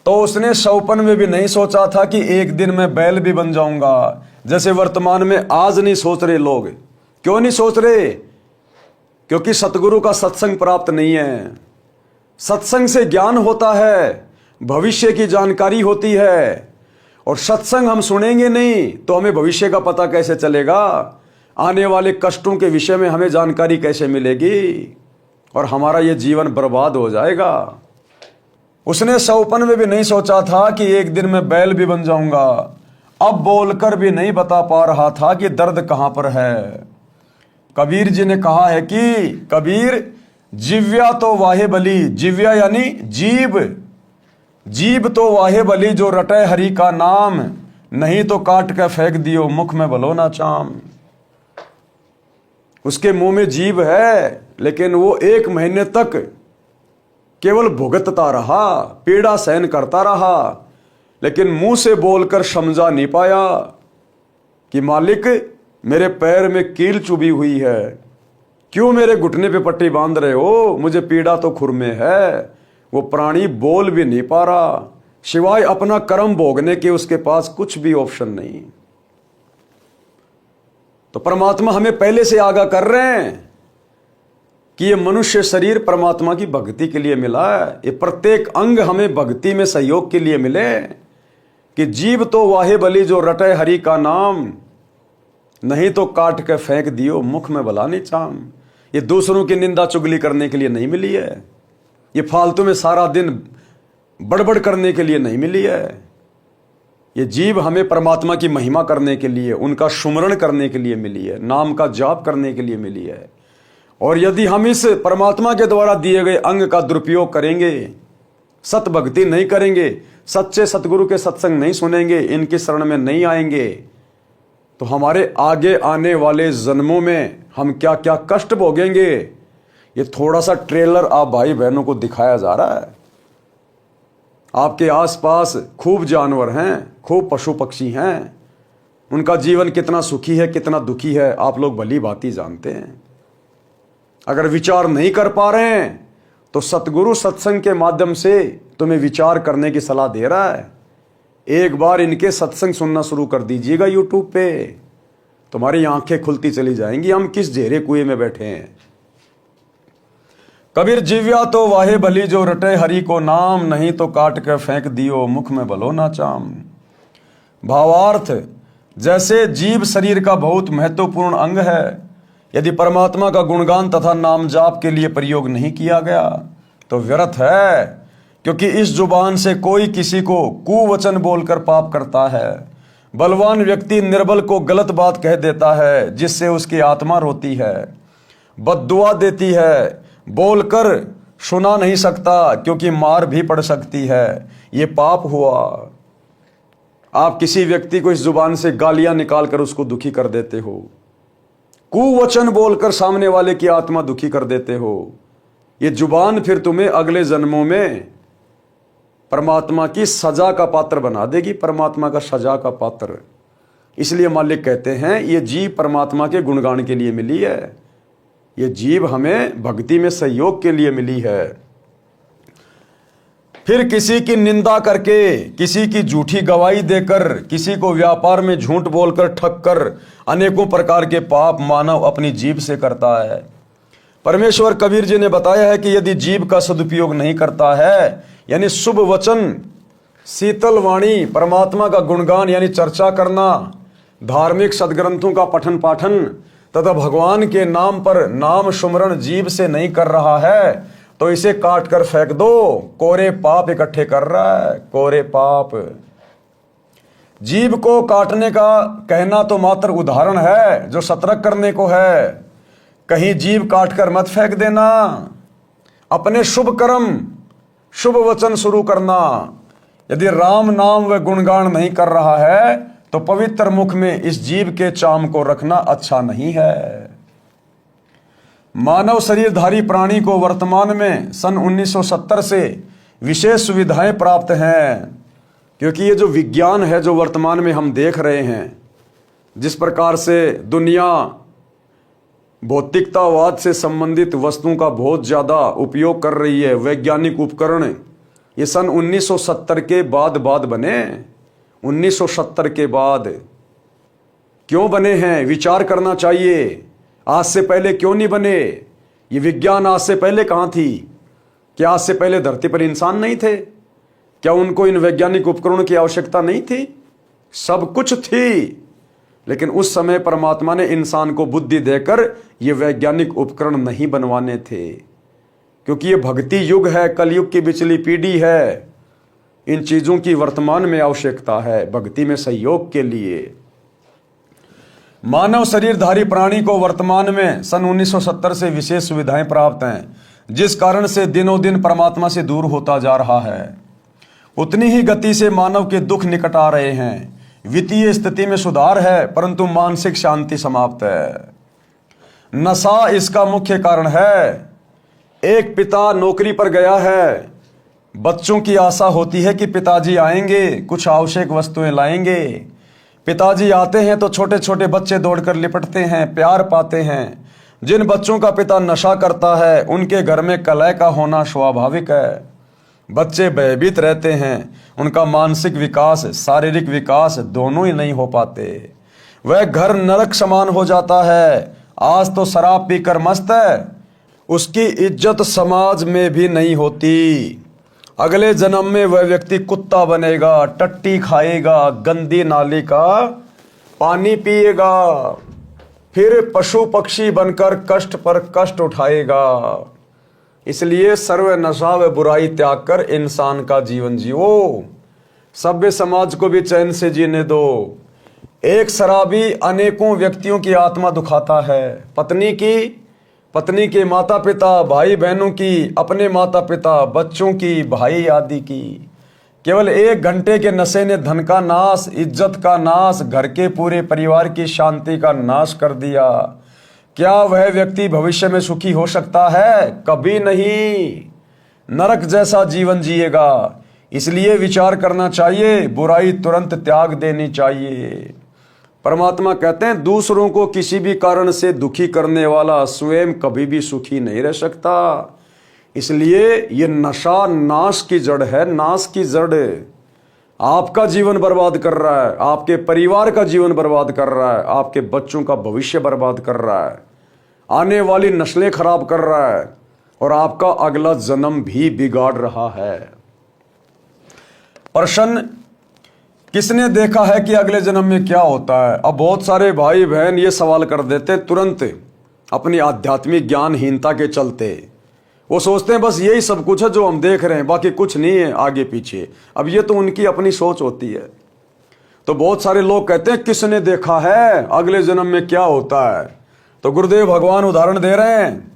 तो उसने सौपन में भी नहीं सोचा था कि एक दिन मैं बैल भी बन जाऊंगा, जैसे वर्तमान में आज नहीं सोच रहे लोग। क्यों नहीं सोच रहे? क्योंकि सतगुरु का सत्संग प्राप्त नहीं है। सत्संग से ज्ञान होता है, भविष्य की जानकारी होती है, और सत्संग हम सुनेंगे नहीं तो हमें भविष्य का पता कैसे चलेगा? आने वाले कष्टों के विषय में हमें जानकारी कैसे मिलेगी? और हमारा ये जीवन बर्बाद हो जाएगा। उसने सौपन में भी नहीं सोचा था कि एक दिन मैं बैल भी बन जाऊंगा। अब बोलकर भी नहीं बता पा रहा था कि दर्द कहां पर है। कबीर जी ने कहा है कि कबीर, जिव्या तो वाहे बली, जिव्या यानी जीभ तो वाहे बली, जो रटे हरि का नाम, नहीं तो काट के फेंक दियो मुख में भलो ना चाम। उसके मुंह में जीभ है, लेकिन वो 1 महीने तक केवल भुगतता रहा, पीड़ा सहन करता रहा, लेकिन मुंह से बोलकर समझा नहीं पाया कि मालिक मेरे पैर में कील चुभी हुई है, क्यों मेरे घुटने पे पट्टी बांध रहे हो, मुझे पीड़ा तो खुर में है। वो प्राणी बोल भी नहीं पा रहा, सिवाय अपना कर्म भोगने के उसके पास कुछ भी ऑप्शन नहीं। तो परमात्मा हमें पहले से आगाह कर रहे हैं कि ये मनुष्य शरीर परमात्मा की भक्ति के लिए मिला है। ये प्रत्येक अंग हमें भक्ति में सहयोग के लिए मिले कि जीव तो वाहे बली, जो रटे हरि का नाम, नहीं तो काट के फेंक दियो मुख में भला नहीं चाम। ये दूसरों की निंदा चुगली करने के लिए नहीं मिली है, ये फालतू में सारा दिन बड़बड़ करने के लिए नहीं मिली है। ये जीव हमें परमात्मा की महिमा करने के लिए, उनका सुमरण करने के लिए मिली है, नाम का जाप करने के लिए मिली है। और यदि हम इस परमात्मा के द्वारा दिए गए अंग का दुरुपयोग करेंगे, सत भक्ति नहीं करेंगे, सच्चे सतगुरु के सत्संग नहीं सुनेंगे, इनकी शरण में नहीं आएंगे, तो हमारे आगे आने वाले जन्मों में हम क्या क्या कष्ट भोगेंगे। ये थोड़ा सा ट्रेलर आप भाई बहनों को दिखाया जा रहा है। आपके आसपास खूब जानवर हैं, खूब पशु पक्षी हैं, उनका जीवन कितना सुखी है कितना दुखी है आप लोग भली भांति जानते हैं। अगर विचार नहीं कर पा रहे हैं तो सतगुरु सत्संग के माध्यम से तुम्हें विचार करने की सलाह दे रहा है। एक बार इनके सत्संग सुनना शुरू कर दीजिएगा यूट्यूब पे, तुम्हारी आंखें खुलती चली जाएंगी हम किस जेरे कुएं में बैठे हैं। कबीर, जिव्या तो वाहे भली, जो रटे हरि को नाम, नहीं तो काट के फेंक दियो मुख में भलो ना चाम। भावार्थ, जैसे जीव शरीर का बहुत महत्वपूर्ण अंग है, यदि परमात्मा का गुणगान तथा नाम जाप के लिए प्रयोग नहीं किया गया तो व्यर्थ है, क्योंकि इस जुबान से कोई किसी को कुवचन बोलकर पाप करता है। बलवान व्यक्ति निर्बल को गलत बात कह देता है, जिससे उसकी आत्मा रोती है। बद्दुआ देती है, बोलकर सुना नहीं सकता क्योंकि मार भी पड़ सकती है। ये पाप हुआ। आप किसी व्यक्ति को इस जुबान से गालियां निकालकर उसको दुखी कर देते हो, कुवचन बोलकर सामने वाले की आत्मा दुखी कर देते हो। ये जुबान फिर तुम्हें अगले जन्मों में परमात्मा की सजा का पात्र बना देगी, परमात्मा का सजा का पात्र। इसलिए मालिक कहते हैं ये जीव परमात्मा के गुणगान के लिए मिली है, ये जीव हमें भक्ति में सहयोग के लिए मिली है। फिर किसी की निंदा करके, किसी की झूठी गवाही देकर, किसी को व्यापार में झूठ बोलकर ठग कर अनेकों प्रकार के पाप मानव अपनी जीभ से करता है। परमेश्वर कबीर जी ने बताया है कि यदि जीभ का सदुपयोग नहीं करता है, यानी शुभ वचन, शीतल वाणी, परमात्मा का गुणगान यानी चर्चा करना, धार्मिक सदग्रंथों का पठन पाठन तथा भगवान के नाम पर नाम सुमरण जीभ से नहीं कर रहा है, तो इसे काट कर फेंक दो। कोरे पाप इकट्ठे कर रहा है, कोरे पाप। जीभ को काटने का कहना तो मात्र उदाहरण है, जो सतर्क करने को है। कहीं जीभ काट कर मत फेंक देना। अपने शुभ कर्म, शुभ वचन शुरू करना। यदि राम नाम व गुणगान नहीं कर रहा है तो पवित्र मुख में इस जीभ के चाम को रखना अच्छा नहीं है। मानव शरीरधारी प्राणी को वर्तमान में सन 1970 से विशेष सुविधाएं प्राप्त हैं, क्योंकि ये जो विज्ञान है जो वर्तमान में हम देख रहे हैं, जिस प्रकार से दुनिया भौतिकतावाद से संबंधित वस्तुओं का बहुत ज़्यादा उपयोग कर रही है, वैज्ञानिक उपकरण, ये सन 1970 के बाद बने। 1970 के बाद क्यों बने हैं, विचार करना चाहिए। आज से पहले क्यों नहीं बने? ये विज्ञान आज से पहले कहाँ थी? क्या आज से पहले धरती पर इंसान नहीं थे? क्या उनको इन वैज्ञानिक उपकरणों की आवश्यकता नहीं थी? सब कुछ थी, लेकिन उस समय परमात्मा ने इंसान को बुद्धि देकर ये वैज्ञानिक उपकरण नहीं बनवाने थे, क्योंकि ये भक्ति युग है, कलयुग की बिचली पीढ़ी है। इन चीजों की वर्तमान में आवश्यकता है भक्ति में सहयोग के लिए। मानव शरीरधारी प्राणी को वर्तमान में सन 1970 से विशेष सुविधाएं प्राप्त हैं, जिस कारण से दिनों दिन परमात्मा से दूर होता जा रहा है। उतनी ही गति से मानव के दुख निकट आ रहे हैं। वित्तीय स्थिति में सुधार है, परंतु मानसिक शांति समाप्त है। नशा इसका मुख्य कारण है। एक पिता नौकरी पर गया है, बच्चों की आशा होती है कि पिताजी आएंगे, कुछ आवश्यक वस्तुएं लाएंगे। पिताजी आते हैं तो छोटे छोटे बच्चे दौड़कर लिपटते हैं, प्यार पाते हैं। जिन बच्चों का पिता नशा करता है उनके घर में कलह का होना स्वाभाविक है। बच्चे भयभीत रहते हैं, उनका मानसिक विकास, शारीरिक विकास दोनों ही नहीं हो पाते। वह घर नरक समान हो जाता है। आज तो शराब पीकर मस्त है, उसकी इज्जत समाज में भी नहीं होती। अगले जन्म में वह व्यक्ति कुत्ता बनेगा, टट्टी खाएगा, गंदी नाली का पानी पिएगा, फिर पशु पक्षी बनकर कष्ट पर कष्ट उठाएगा। इसलिए सर्व नशा व बुराई त्याग कर इंसान का जीवन जियो। सभ्य समाज को भी चैन से जीने दो। एक शराबी अनेकों व्यक्तियों की आत्मा दुखाता है। पत्नी के माता पिता, भाई बहनों की, अपने माता पिता, बच्चों की, भाई आदि की। केवल 1 घंटे के नशे ने धन का नाश, इज्जत का नाश, घर के पूरे परिवार की शांति का नाश कर दिया। क्या वह व्यक्ति भविष्य में सुखी हो सकता है? कभी नहीं। नरक जैसा जीवन जिएगा। इसलिए विचार करना चाहिए, बुराई तुरंत त्याग देनी चाहिए। परमात्मा कहते हैं दूसरों को किसी भी कारण से दुखी करने वाला स्वयं कभी भी सुखी नहीं रह सकता। इसलिए ये नशा नाश की जड़ है, नाश की जड़। आपका जीवन बर्बाद कर रहा है, आपके परिवार का जीवन बर्बाद कर रहा है, आपके बच्चों का भविष्य बर्बाद कर रहा है, आने वाली नस्लें खराब कर रहा है, और आपका अगला जन्म भी बिगाड़ रहा है। प्रश्न, किसने देखा है कि अगले जन्म में क्या होता है? अब बहुत सारे भाई बहन ये सवाल कर देते तुरंत अपनी आध्यात्मिक ज्ञानहीनता के चलते। वो सोचते हैं बस यही सब कुछ है जो हम देख रहे हैं, बाकी कुछ नहीं है आगे पीछे। अब ये तो उनकी अपनी सोच होती है। तो बहुत सारे लोग कहते हैं किसने देखा है अगले जन्म में क्या होता है? तो गुरुदेव भगवान उदाहरण दे रहे हैं।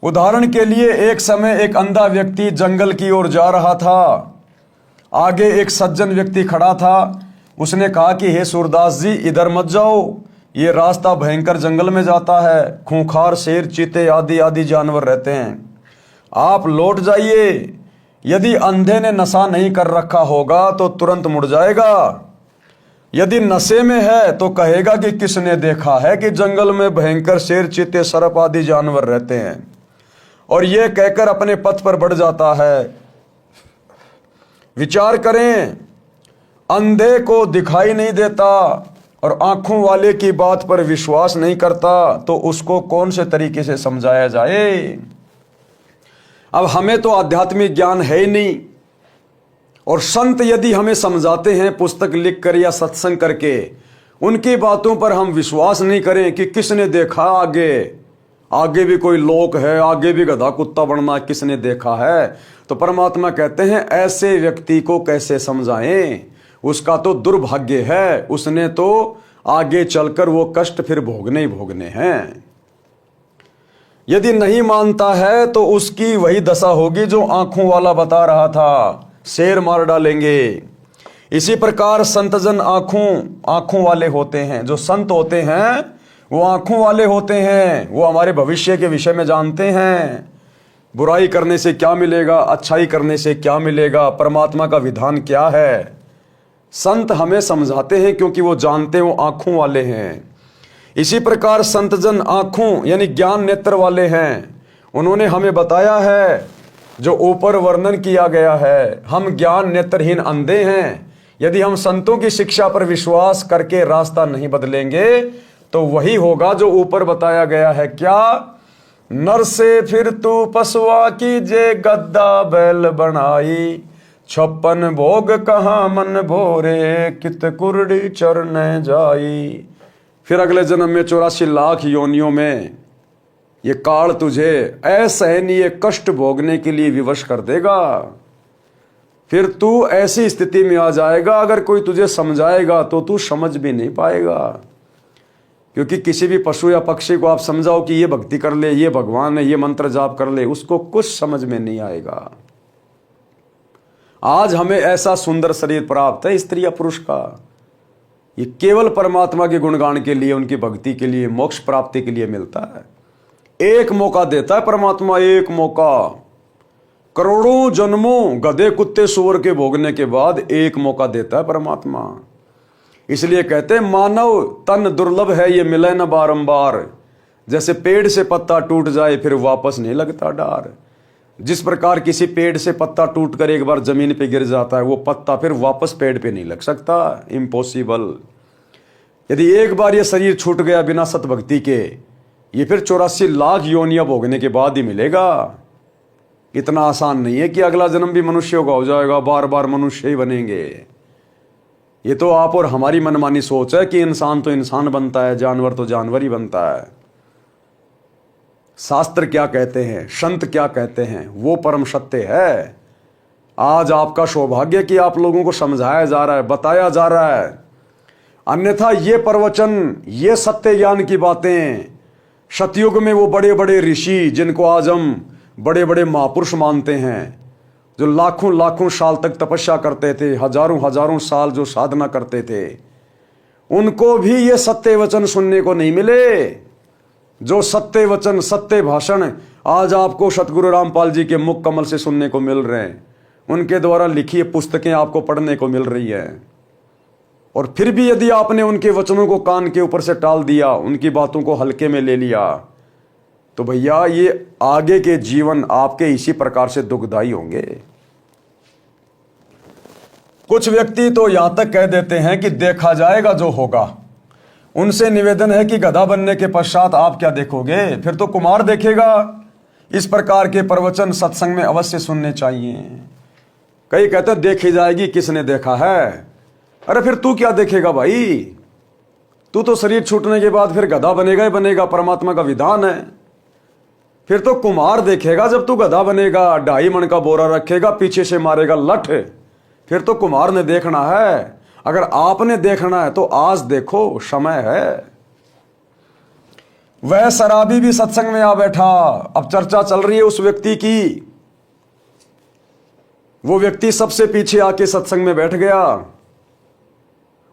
उदाहरण के लिए एक समय एक अंधा व्यक्ति जंगल की ओर जा रहा था। आगे एक सज्जन व्यक्ति खड़ा था। उसने कहा कि हे सूरदास जी, इधर मत जाओ, ये रास्ता भयंकर जंगल में जाता है, खूंखार शेर, चीते आदि आदि जानवर रहते हैं, आप लौट जाइए। यदि अंधे ने नशा नहीं कर रखा होगा तो तुरंत मुड़ जाएगा, यदि नशे में है तो कहेगा कि किसने देखा है कि जंगल में भयंकर शेर, चीते, सर्प आदि जानवर रहते हैं, और यह कहकर अपने पथ पर बढ़ जाता है। विचार करें, अंधे को दिखाई नहीं देता और आंखों वाले की बात पर विश्वास नहीं करता, तो उसको कौन से तरीके से समझाया जाए। अब हमें तो आध्यात्मिक ज्ञान है ही नहीं, और संत यदि हमें समझाते हैं पुस्तक लिखकर या सत्संग करके, उनकी बातों पर हम विश्वास नहीं करें कि किसने देखा, आगे भी कोई लोक है, आगे भी गधा कुत्ता बनना किसने देखा है, तो परमात्मा कहते हैं ऐसे व्यक्ति को कैसे समझाएं, उसका तो दुर्भाग्य है, उसने तो आगे चलकर वो कष्ट फिर भोगने ही भोगने हैं। यदि नहीं मानता है तो उसकी वही दशा होगी जो आंखों वाला बता रहा था, शेर मार डालेंगे। इसी प्रकार संतजन आंखों वाले होते हैं। जो संत होते हैं वो आंखों वाले होते हैं, वो हमारे भविष्य के विषय में जानते हैं, बुराई करने से क्या मिलेगा, अच्छाई करने से क्या मिलेगा, परमात्मा का विधान क्या है। संत हमें समझाते हैं क्योंकि वो जानते हैं, वो आंखों वाले हैं। इसी प्रकार संतजन आंखों यानी ज्ञान नेत्र वाले हैं। उन्होंने हमें बताया है जो ऊपर वर्णन किया गया है। हम ज्ञान नेत्रहीन अंधे हैं। यदि हम संतों की शिक्षा पर विश्वास करके रास्ता नहीं बदलेंगे तो वही होगा जो ऊपर बताया गया है। क्या? नर से फिर तू पसवा कीजे, गद्दा बैल बनाई, 56 भोग कहाँ मन भोरे, कित कुरडी चरने जाई। फिर अगले जन्म में 84 लाख योनियों में ये काल तुझे असहनीय कष्ट भोगने के लिए विवश कर देगा। फिर तू ऐसी स्थिति में आ जाएगा, अगर कोई तुझे समझाएगा तो तू समझ भी नहीं पाएगा। क्योंकि किसी भी पशु या पक्षी को आप समझाओ कि ये भक्ति कर ले, ये भगवान है, ये मंत्र जाप कर ले, उसको कुछ समझ में नहीं आएगा। आज हमें ऐसा सुंदर शरीर प्राप्त है, स्त्री या पुरुष का, ये केवल परमात्मा के गुणगान के लिए, उनकी भक्ति के लिए, मोक्ष प्राप्ति के लिए मिलता है। एक मौका देता है परमात्मा, एक मौका। करोड़ों जन्मों गधे कुत्ते सुअर के भोगने के बाद एक मौका देता है परमात्मा। इसलिए कहते हैं मानव तन दुर्लभ है, ये मिले न बारंबार। जैसे पेड़ से पत्ता टूट जाए फिर वापस नहीं लगता डार, जिस प्रकार किसी पेड़ से पत्ता टूटकर एक बार जमीन पे गिर जाता है, वो पत्ता फिर वापस पेड़ पे नहीं लग सकता, इम्पॉसिबल। यदि एक बार ये शरीर छूट गया बिना सतभक्ति के, ये फिर 84 लाख योनियां भोगने के बाद ही मिलेगा। इतना आसान नहीं है कि अगला जन्म भी मनुष्यों का हो जाएगा, बार बार मनुष्य ही बनेंगे। ये तो आप और हमारी मनमानी सोच है कि इंसान तो इंसान बनता है, जानवर तो जानवर ही बनता है। शास्त्र क्या कहते हैं, संत क्या कहते हैं, वो परम सत्य है। आज आपका सौभाग्य कि आप लोगों को समझाया जा रहा है, बताया जा रहा है। अन्यथा ये प्रवचन, ये सत्य ज्ञान की बातें, सतयुग में वो बड़े बड़े ऋषि जिनको आज हम बड़े बड़े महापुरुष मानते हैं, जो लाखों लाखों साल तक तपस्या करते थे, हजारों हजारों साल जो साधना करते थे, उनको भी ये सत्य वचन सुनने को नहीं मिले। जो सत्य वचन, सत्य भाषण आज आपको सतगुरु रामपाल जी के मुख कमल से सुनने को मिल रहे हैं, उनके द्वारा लिखी पुस्तकें आपको पढ़ने को मिल रही है। और फिर भी यदि आपने उनके वचनों को कान के ऊपर से टाल दिया, उनकी बातों को हल्के में ले लिया, तो भैया ये आगे के जीवन आपके इसी प्रकार से दुखदाई होंगे। कुछ व्यक्ति तो यहां तक कह देते हैं कि देखा जाएगा जो होगा। उनसे निवेदन है कि गधा बनने के पश्चात आप क्या देखोगे, फिर तो कुमार देखेगा। इस प्रकार के प्रवचन सत्संग में अवश्य सुनने चाहिए। कई कहते हैं देखी जाएगी, किसने देखा है। अरे फिर तू क्या देखेगा भाई, तू तो शरीर छूटने के बाद फिर गधा बनेगा ही बनेगा, परमात्मा का विधान है। फिर तो कुम्हार देखेगा जब तू गधा बनेगा, 2.5 मन का बोरा रखेगा, पीछे से मारेगा लठ, फिर तो कुम्हार ने देखना है। अगर आपने देखना है तो आज देखो, समय है। वह शराबी भी सत्संग में आ बैठा। अब चर्चा चल रही है उस व्यक्ति की। वो व्यक्ति सबसे पीछे आके सत्संग में बैठ गया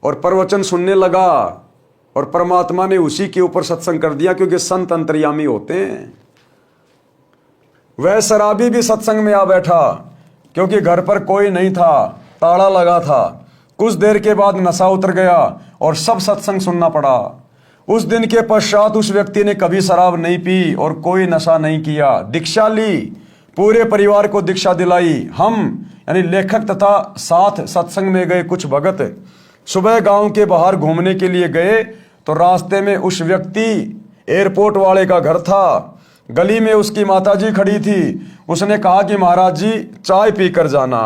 और प्रवचन सुनने लगा, और परमात्मा ने उसी के ऊपर सत्संग कर दिया, क्योंकि संत अंतर्यामी होते हैं। वह शराबी भी सत्संग में आ बैठा, क्योंकि घर पर कोई नहीं था, ताला लगा था। कुछ देर के बाद नशा उतर गया और सब सत्संग सुनना पड़ा। उस दिन के पश्चात उस व्यक्ति ने कभी शराब नहीं पी और कोई नशा नहीं किया। दीक्षा ली, पूरे परिवार को दीक्षा दिलाई। हम यानी लेखक तथा साथ सत्संग में गए कुछ भगत सुबह गांव के बाहर घूमने के लिए गए तो रास्ते में उस व्यक्ति एयरपोर्ट वाले का घर था। गली में उसकी माताजी खड़ी थी। उसने कहा कि महाराज जी चाय पीकर जाना।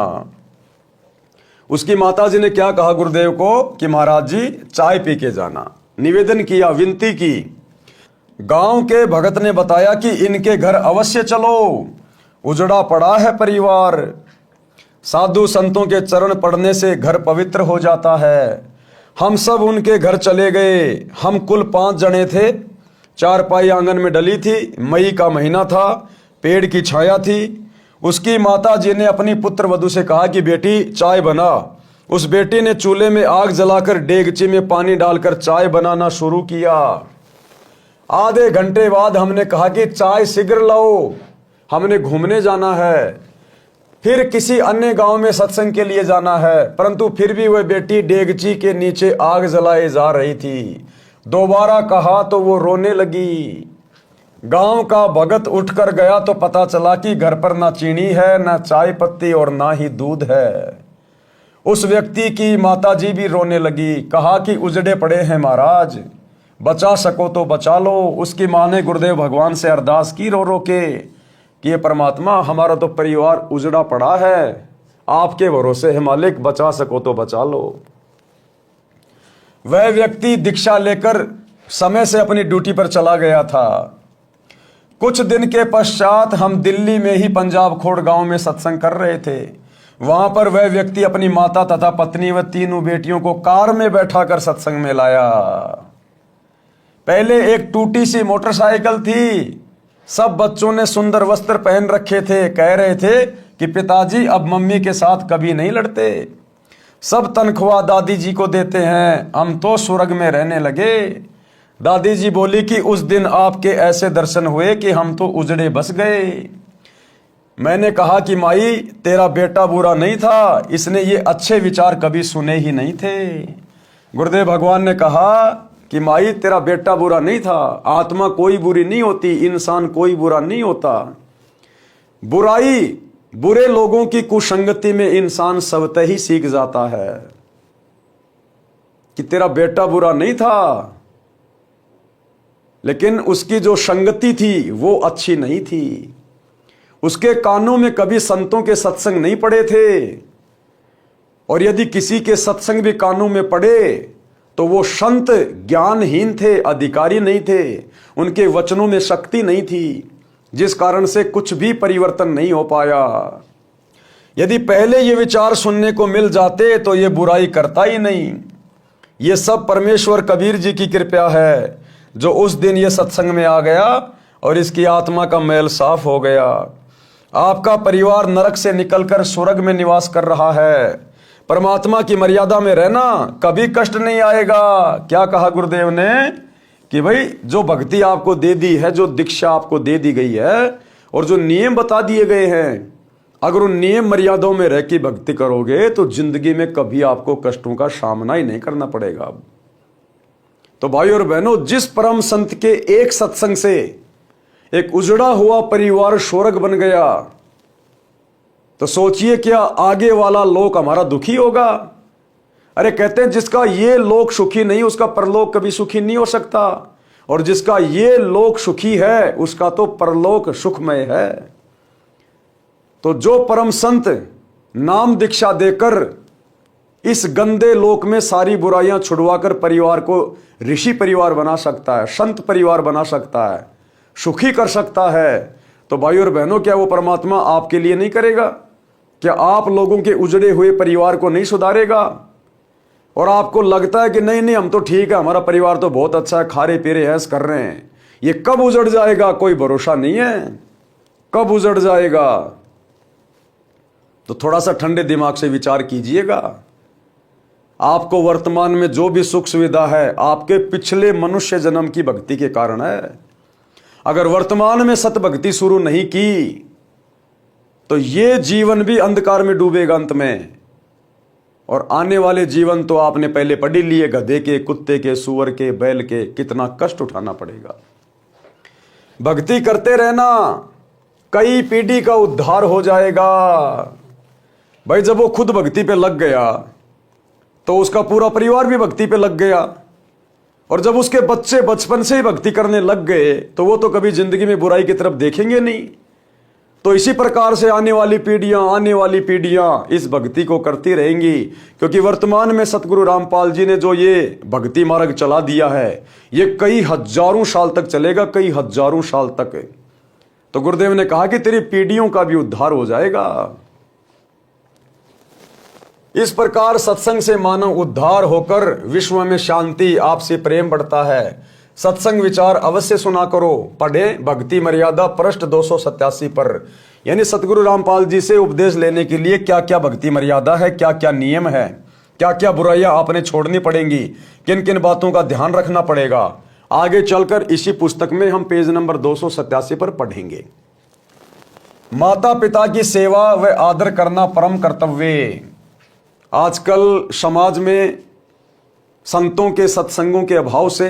उसकी माताजी ने क्या कहा गुरुदेव को कि महाराज जी चाय पी के जाना। निवेदन किया, विनती की। गांव के भगत ने बताया कि इनके घर अवश्य चलो, उजड़ा पड़ा है परिवार। साधु संतों के चरण पड़ने से घर पवित्र हो जाता है। हम सब उनके घर चले गए। हम कुल 5 जने थे। चारपाई आंगन में डली थी। मई का महीना था, पेड़ की छाया थी। उसकी माता जी ने अपनी पुत्र वधू से कहा कि बेटी चाय बना। उस बेटी ने चूल्हे में आग जलाकर डेगची में पानी डालकर चाय बनाना शुरू किया। आधे घंटे बाद हमने कहा कि चाय शीघ्र लाओ, हमने घूमने जाना है, फिर किसी अन्य गांव में सत्संग के लिए जाना है। परंतु फिर भी वह बेटी डेगची के नीचे आग जलाए जा रही थी। दोबारा कहा तो वो रोने लगी। गांव का भगत उठकर गया तो पता चला कि घर पर ना चीनी है, ना चाय पत्ती और ना ही दूध है। उस व्यक्ति की माताजी भी रोने लगी। कहा कि उजड़े पड़े हैं महाराज, बचा सको तो बचा लो। उसकी मां ने गुरुदेव भगवान से अरदास की रो रो के कि ये परमात्मा हमारा तो परिवार उजड़ा पड़ा है, आपके भरोसे है मालिक, बचा सको तो बचा लो। वह व्यक्ति दीक्षा लेकर समय से अपनी ड्यूटी पर चला गया था। कुछ दिन के पश्चात हम दिल्ली में ही पंजाब खोड़ गांव में सत्संग कर रहे थे। वहां पर वह व्यक्ति अपनी माता तथा पत्नी व 3 बेटियों को कार में बैठाकर सत्संग में लाया। पहले एक टूटी सी मोटरसाइकिल थी। सब बच्चों ने सुंदर वस्त्र पहन रखे थे। कह रहे थे कि पिताजी अब मम्मी के साथ कभी नहीं लड़ते। सब तनख्वाह दादी जी को देते हैं, हम तो स्वर्ग में रहने लगे। दादी जी बोली कि उस दिन आपके ऐसे दर्शन हुए कि हम तो उजड़े बस गए। मैंने कहा कि माई तेरा बेटा बुरा नहीं था, इसने ये अच्छे विचार कभी सुने ही नहीं थे। गुरुदेव भगवान ने कहा कि माई तेरा बेटा बुरा नहीं था। आत्मा कोई बुरी नहीं होती, इंसान कोई बुरा नहीं होता। बुराई, बुरे लोगों की कुसंगति में इंसान स्वतः ही सीख जाता है कि तेरा बेटा बुरा नहीं था, लेकिन उसकी जो संगति थी वो अच्छी नहीं थी। उसके कानों में कभी संतों के सत्संग नहीं पड़े थे, और यदि किसी के सत्संग भी कानों में पड़े तो वो संत ज्ञानहीन थे, अधिकारी नहीं थे, उनके वचनों में शक्ति नहीं थी, जिस कारण से कुछ भी परिवर्तन नहीं हो पाया। यदि पहले ये विचार सुनने को मिल जाते तो ये बुराई करता ही नहीं। ये सब परमेश्वर कबीर जी की कृपा है जो उस दिन ये सत्संग में आ गया और इसकी आत्मा का मैल साफ हो गया। आपका परिवार नरक से निकलकर स्वर्ग में निवास कर रहा है। परमात्मा की मर्यादा में रहना, कभी कष्ट नहीं आएगा। क्या कहा गुरुदेव ने कि भाई जो भक्ति आपको दे दी है, जो दीक्षा आपको दे दी गई है और जो नियम बता दिए गए हैं, अगर उन नियम मर्यादाओं में रह के भक्ति करोगे तो जिंदगी में कभी आपको कष्टों का सामना ही नहीं करना पड़ेगा। तो भाई और बहनों, जिस परम संत के एक सत्संग से एक उजड़ा हुआ परिवार स्वर्ग बन गया, तो सोचिए क्या आगे वाला लोक हमारा दुखी होगा। अरे कहते हैं जिसका ये लोक सुखी नहीं उसका परलोक कभी सुखी नहीं हो सकता, और जिसका ये लोक सुखी है उसका तो परलोक सुखमय है। तो जो परम संत नाम दीक्षा देकर इस गंदे लोक में सारी बुराइयां छुड़वाकर परिवार को ऋषि परिवार बना सकता है, संत परिवार बना सकता है, सुखी कर सकता है, तो भाई और बहनों क्या वो परमात्मा आपके लिए नहीं करेगा? क्या आप लोगों के उजड़े हुए परिवार को नहीं सुधारेगा? और आपको लगता है कि नहीं नहीं हम तो ठीक है, हमारा परिवार तो बहुत अच्छा है, खारे पीरे ऐश कर रहे हैं, ये कब उजड़ जाएगा कोई भरोसा नहीं है, कब उजड़ जाएगा। तो थोड़ा सा ठंडे दिमाग से विचार कीजिएगा। आपको वर्तमान में जो भी सुख सुविधा है आपके पिछले मनुष्य जन्म की भक्ति के कारण है। अगर वर्तमान में सत भक्ति शुरू नहीं की तो ये जीवन भी अंधकार में डूबेगा अंत में, और आने वाले जीवन तो आपने पहले पढ़ ही लिए, गधे के, कुत्ते के, सुअर के, बैल के, कितना कष्ट उठाना पड़ेगा। भक्ति करते रहना, कई पीढ़ी का उद्धार हो जाएगा। भाई जब वो खुद भक्ति पे लग गया तो उसका पूरा परिवार भी भक्ति पे लग गया, और जब उसके बच्चे बचपन से ही भक्ति करने लग गए तो वो तो कभी जिंदगी में बुराई की तरफ देखेंगे नहीं। तो इसी प्रकार से आने वाली पीढ़ियां इस भक्ति को करती रहेंगी, क्योंकि वर्तमान में सतगुरु रामपाल जी ने जो ये भक्ति मार्ग चला दिया है ये कई हजारों साल तक चलेगा, कई हजारों साल तक। तो गुरुदेव ने कहा कि तेरी पीढ़ियों का भी उद्धार हो जाएगा। इस प्रकार सत्संग से मानव उद्धार होकर विश्व में शांति, आपसी प्रेम बढ़ता है। सत्संग विचार अवश्य सुना करो, पढ़े भक्ति मर्यादा पृष्ठ 287 पर। यानी सतगुरु रामपाल जी से उपदेश लेने के लिए क्या क्या भक्ति मर्यादा है, क्या क्या नियम है, क्या क्या बुराइयां आपने छोड़नी पड़ेंगी, किन किन बातों का ध्यान रखना पड़ेगा, आगे चलकर इसी पुस्तक में हम पेज नंबर 287 पर पढ़ेंगे। माता पिता की सेवा व आदर करना परम कर्तव्य। आजकल समाज में संतों के सत्संगों के अभाव से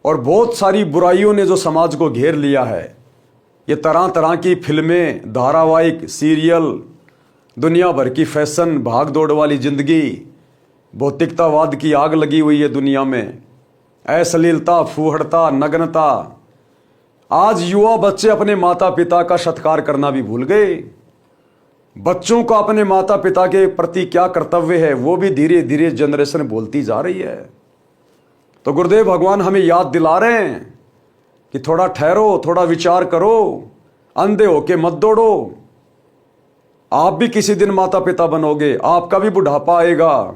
और बहुत सारी बुराइयों ने जो समाज को घेर लिया है, ये तरह तरह की फिल्में, धारावाहिक, सीरियल, दुनिया भर की फैशन, भाग दौड़ वाली जिंदगी, भौतिकतावाद की आग लगी हुई है दुनिया में, अश्लीलता, फूहड़ता, नग्नता। आज युवा बच्चे अपने माता पिता का सत्कार करना भी भूल गए। बच्चों का अपने माता पिता के प्रति क्या कर्तव्य है वो भी धीरे धीरे जनरेशन बोलती जा रही है। तो गुरुदेव भगवान हमें याद दिला रहे हैं कि थोड़ा ठहरो, थोड़ा विचार करो, अंधे होके मत दौड़ो। आप भी किसी दिन माता पिता बनोगे, आपका भी बुढ़ापा आएगा।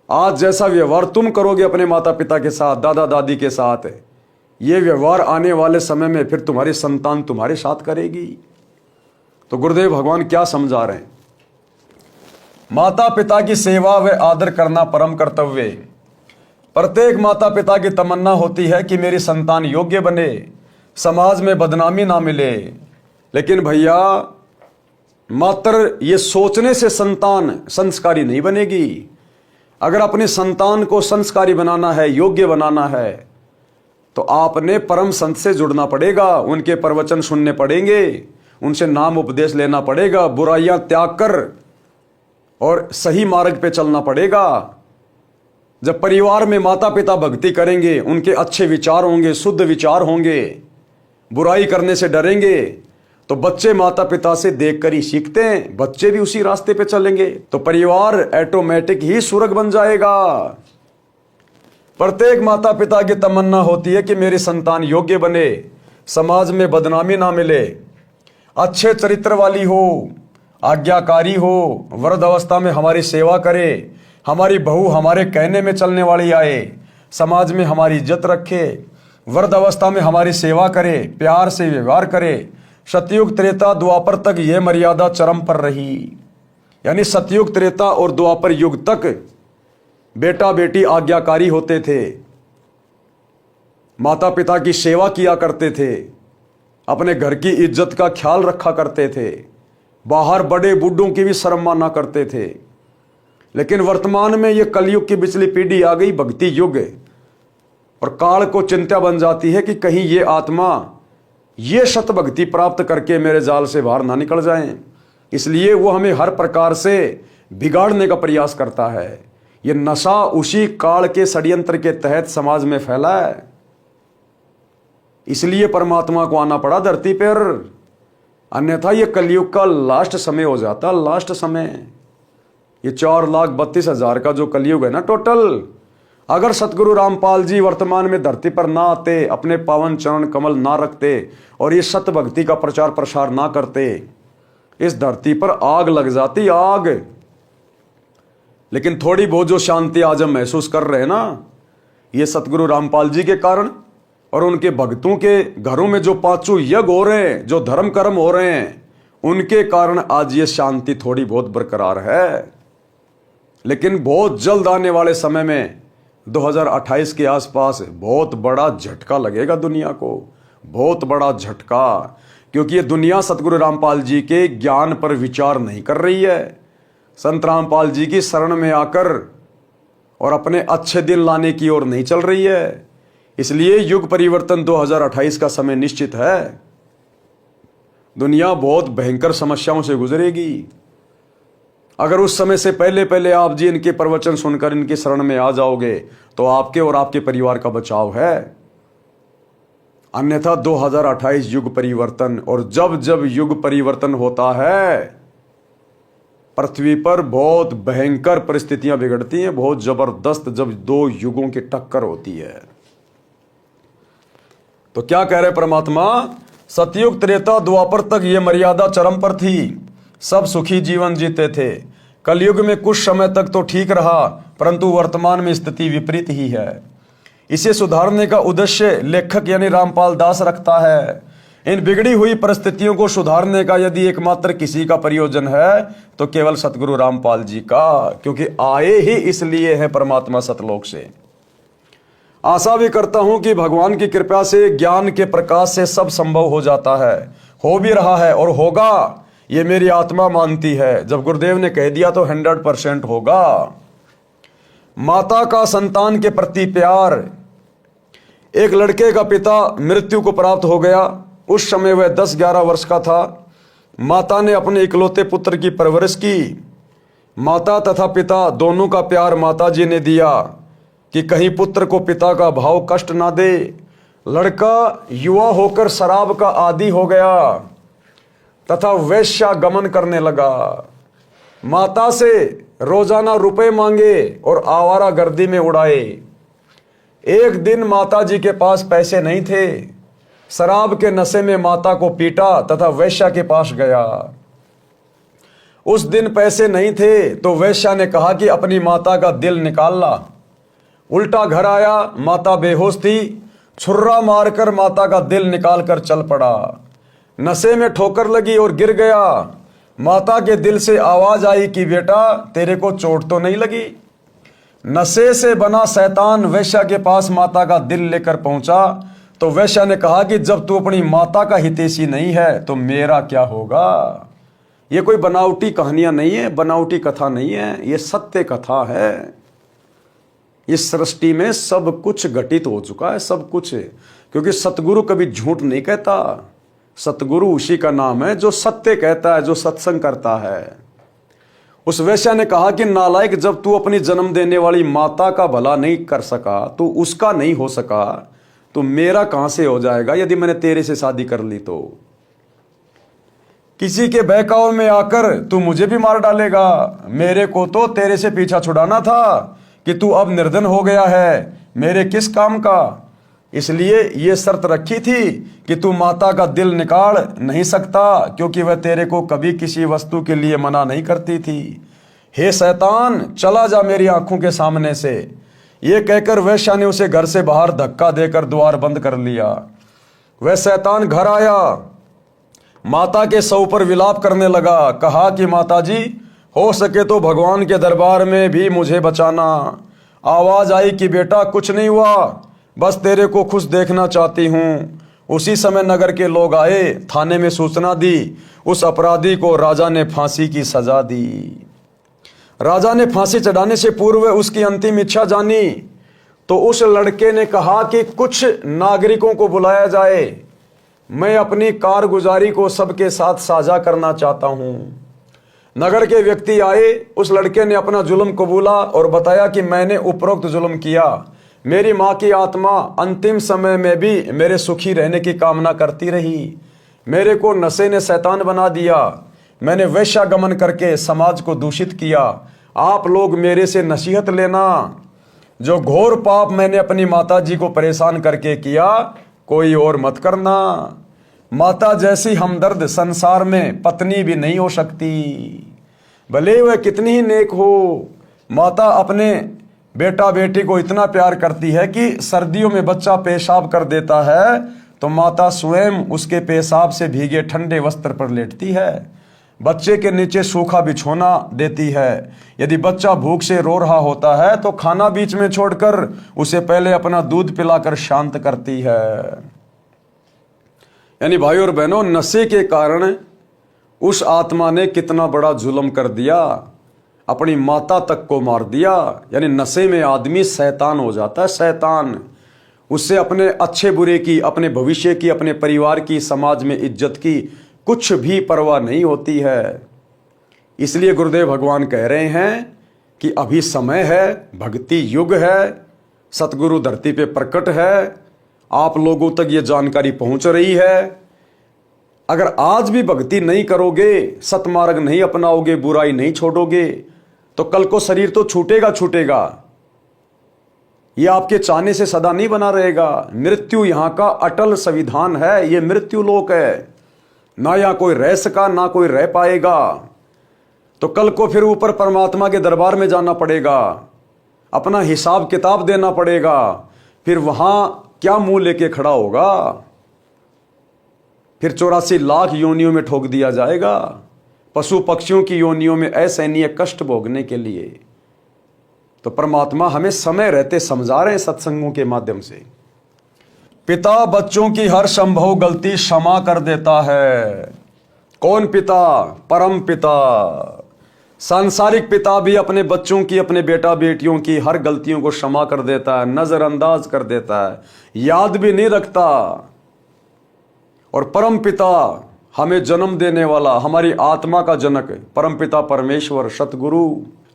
आज जैसा व्यवहार तुम करोगे अपने माता पिता के साथ, दादा दादी के साथ, ये व्यवहार आने वाले समय में फिर तुम्हारी संतान तुम्हारे साथ करेगी। तो गुरुदेव भगवान क्या समझा रहे हैं? माता पिता की सेवा व आदर करना परम कर्तव्य। प्रत्येक माता पिता की तमन्ना होती है कि मेरी संतान योग्य बने, समाज में बदनामी ना मिले। लेकिन भैया मात्र ये सोचने से संतान संस्कारी नहीं बनेगी। अगर अपनी संतान को संस्कारी बनाना है, योग्य बनाना है, तो आपने परम संत से जुड़ना पड़ेगा, उनके प्रवचन सुनने पड़ेंगे, उनसे नाम उपदेश लेना पड़ेगा, बुराइयां त्याग कर और सही मार्ग पे चलना पड़ेगा। जब परिवार में माता पिता भक्ति करेंगे, उनके अच्छे विचार होंगे, शुद्ध विचार होंगे, बुराई करने से डरेंगे, तो बच्चे माता पिता से देखकर ही सीखते हैं, बच्चे भी उसी रास्ते पे चलेंगे, तो परिवार ऑटोमेटिक ही स्वर्ग बन जाएगा। प्रत्येक माता पिता की तमन्ना होती है कि मेरी संतान योग्य बने, समाज में बदनामी ना मिले, अच्छे चरित्र वाली हो, आज्ञाकारी हो, वृद्ध अवस्था में हमारी सेवा करे, हमारी बहू हमारे कहने में चलने वाली आए, समाज में हमारी इज्जत रखे, वृद्ध अवस्था में हमारी सेवा करे, प्यार से व्यवहार करे। सतयुग त्रेता द्वापर तक यह मर्यादा चरम पर रही। यानी सतयुग त्रेता और द्वापर युग तक बेटा बेटी आज्ञाकारी होते थे, माता पिता की सेवा किया करते थे, अपने घर की इज्जत का ख्याल रखा करते थे, बाहर बड़े बूढ़ों की भी शर्म माना करते थे। लेकिन वर्तमान में ये कलयुग की पिछली पीढ़ी आ गई, भक्ति युग, और काल को चिंता बन जाती है कि कहीं ये आत्मा ये सत भक्ति प्राप्त करके मेरे जाल से बाहर ना निकल जाएं। इसलिए वो हमें हर प्रकार से बिगाड़ने का प्रयास करता है। ये नशा उसी काल के षड्यंत्र के तहत समाज में फैला है। इसलिए परमात्मा को आना पड़ा धरती पर, अन्यथा ये कलयुग का लास्ट समय हो जाता, लास्ट समय। ये 4,32,000 का जो कलयुग है ना टोटल, अगर सतगुरु रामपाल जी वर्तमान में धरती पर ना आते, अपने पावन चरण कमल ना रखते और ये सत भक्ति का प्रचार प्रसार ना करते, इस धरती पर आग लग जाती, आग। लेकिन थोड़ी बहुत जो शांति आज हम महसूस कर रहे हैं ना, ये सतगुरु रामपाल जी के कारण, और उनके भक्तों के घरों में जो पांचों यज्ञ हो रहे हैं, जो धर्म कर्म हो रहे हैं, उनके कारण आज ये शांति थोड़ी बहुत बरकरार है। लेकिन बहुत जल्द आने वाले समय में 2028 के आसपास बहुत बड़ा झटका लगेगा दुनिया को, बहुत बड़ा झटका, क्योंकि ये दुनिया सतगुरु रामपाल जी के ज्ञान पर विचार नहीं कर रही है, संत रामपाल जी की शरण में आकर और अपने अच्छे दिन लाने की ओर नहीं चल रही है। इसलिए युग परिवर्तन 2028 का समय निश्चित है। दुनिया बहुत भयंकर समस्याओं से गुजरेगी। अगर उस समय से पहले पहले आप जी इनके प्रवचन सुनकर इनकी शरण में आ जाओगे तो आपके और आपके परिवार का बचाव है। अन्यथा 2028 युग परिवर्तन, और जब जब युग परिवर्तन होता है पृथ्वी पर बहुत भयंकर परिस्थितियां बिगड़ती हैं, बहुत जबरदस्त, जब दो युगों की टक्कर होती है। तो क्या कह रहे परमात्मा, सतयुग त्रेता द्वापर तक ये मर्यादा चरम पर थी, सब सुखी जीवन जीते थे। कलयुग में कुछ समय तक तो ठीक रहा, परंतु वर्तमान में स्थिति विपरीत ही है। इसे सुधारने का उद्देश्य लेखक यानी रामपाल दास रखता है। इन बिगड़ी हुई परिस्थितियों को सुधारने का यदि एकमात्र किसी का प्रयोजन है तो केवल सतगुरु रामपाल जी का, क्योंकि आए ही इसलिए है परमात्मा सतलोक से। आशा भी करता हूं कि भगवान की कृपा से, ज्ञान के प्रकाश से सब संभव हो जाता है, हो भी रहा है और होगा, ये मेरी आत्मा मानती है। जब गुरुदेव ने कह दिया तो 100% होगा। माता का संतान के प्रति प्यार। एक लड़के का पिता मृत्यु को प्राप्त हो गया। उस समय वह 10-11 वर्ष का था। माता ने अपने इकलौते पुत्र की परवरिश की। माता तथा पिता दोनों का प्यार माता जी ने दिया कि कहीं पुत्र को पिता का भाव कष्ट ना दे। लड़का युवा होकर शराब का आदी हो गया तथा वेश्यागमन करने लगा। माता से रोजाना रुपए मांगे और आवारा गर्दी में उड़ाए। एक दिन माता जी के पास पैसे नहीं थे। शराब के नशे में माता को पीटा तथा वेश्या के पास गया। उस दिन पैसे नहीं थे तो वेश्या ने कहा कि अपनी माता का दिल निकाल ला। उल्टा घर आया, माता बेहोश थी। छुर्रा मारकर माता का दिल निकाल कर चल पड़ा। नशे में ठोकर लगी और गिर गया। माता के दिल से आवाज आई कि बेटा तेरे को चोट तो नहीं लगी। नशे से बना शैतान वेश्या के पास माता का दिल लेकर पहुंचा तो वेश्या ने कहा कि जब तू अपनी माता का हितैषी नहीं है तो मेरा क्या होगा। ये कोई बनावटी कहानियां नहीं है, बनावटी कथा नहीं है, ये सत्य कथा है। इस सृष्टि में सब कुछ घटित हो चुका है, सब कुछ, क्योंकि सतगुरु कभी झूठ नहीं कहता। सतगुरु उसी का नाम है जो सत्य कहता है, जो सत्संग करता है। उस वेश्या ने कहा कि नालायक, जब तू अपनी जन्म देने वाली माता का भला नहीं कर सका, तू उसका नहीं हो सका, तो मेरा कहां से हो जाएगा यदि मैंने तेरे से शादी कर ली तो। किसी के बहकाव में आकर तू मुझे भी मार डालेगा। मेरे को तो तेरे से पीछा छुड़ाना था कि तू अब निर्धन हो गया है, मेरे किस काम का। इसलिए ये शर्त रखी थी कि तू माता का दिल निकाल नहीं सकता, क्योंकि वह तेरे को कभी किसी वस्तु के लिए मना नहीं करती थी। हे शैतान, चला जा मेरी आंखों के सामने से। ये कहकर वेश्या ने उसे घर से बाहर धक्का देकर द्वार बंद कर लिया। वह शैतान घर आया, माता के शव पर विलाप करने लगा। कहा कि माता जी, हो सके तो भगवान के दरबार में भी मुझे बचाना। आवाज आई कि बेटा कुछ नहीं हुआ, बस तेरे को खुश देखना चाहती हूँ। उसी समय नगर के लोग आए, थाने में सूचना दी। उस अपराधी को राजा ने फांसी की सजा दी। राजा ने फांसी चढ़ाने से पूर्व उसकी अंतिम इच्छा जानी तो उस लड़के ने कहा कि कुछ नागरिकों को बुलाया जाए, मैं अपनी कारगुजारी को सबके साथ साझा करना चाहता हूं। नगर के व्यक्ति आए। उस लड़के ने अपना जुल्म कबूला और बताया कि मैंने उपरोक्त जुल्म किया। मेरी माँ की आत्मा अंतिम समय में भी मेरे सुखी रहने की कामना करती रही। मेरे को नशे ने शैतान बना दिया। मैंने वेश्यागमन करके समाज को दूषित किया। आप लोग मेरे से नसीहत लेना। जो घोर पाप मैंने अपनी माता जी को परेशान करके किया, कोई और मत करना। माता जैसी हमदर्द संसार में पत्नी भी नहीं हो सकती, भले वह कितनी ही नेक हो। माता अपने बेटा बेटी को इतना प्यार करती है कि सर्दियों में बच्चा पेशाब कर देता है तो माता स्वयं उसके पेशाब से भीगे ठंडे वस्त्र पर लेटती है, बच्चे के नीचे सूखा बिछोना देती है। यदि बच्चा भूख से रो रहा होता है तो खाना बीच में छोड़कर उसे पहले अपना दूध पिलाकर शांत करती है। यानी भाई और बहनों, नशे के कारण उस आत्मा ने कितना बड़ा जुल्म कर दिया, अपनी माता तक को मार दिया। यानी नशे में आदमी शैतान हो जाता है, शैतान। उससे अपने अच्छे बुरे की, अपने भविष्य की, अपने परिवार की, समाज में इज्जत की कुछ भी परवाह नहीं होती है। इसलिए गुरुदेव भगवान कह रहे हैं कि अभी समय है, भक्ति युग है, सतगुरु धरती पे प्रकट है, आप लोगों तक ये जानकारी पहुंच रही है। अगर आज भी भक्ति नहीं करोगे, सतमार्ग नहीं अपनाओगे, बुराई नहीं छोड़ोगे, तो कल को शरीर तो छूटेगा छूटेगा। ये आपके चाहने से सदा नहीं बना रहेगा। मृत्यु यहां का अटल संविधान है, ये मृत्यु लोक है। ना यहाँ कोई रह सका, ना कोई रह पाएगा। तो कल को फिर ऊपर परमात्मा के दरबार में जाना पड़ेगा, अपना हिसाब किताब देना पड़ेगा। फिर वहां क्या मुंह लेके खड़ा होगा? फिर 84 लाख योनियों में ठोक दिया जाएगा, पशु पक्षियों की योनियों में असहनीय कष्ट भोगने के लिए। तो परमात्मा हमें समय रहते समझा रहे हैं सत्संगों के माध्यम से। पिता बच्चों की हर संभव गलती क्षमा कर देता है। कौन पिता? परम पिता। सांसारिक पिता भी अपने बच्चों की, अपने बेटा बेटियों की हर गलतियों को क्षमा कर देता है, नजरअंदाज कर देता है, याद भी नहीं रखता। और परम पिता, हमें जन्म देने वाला, हमारी आत्मा का जनक परम पिता परमेश्वर सतगुरु,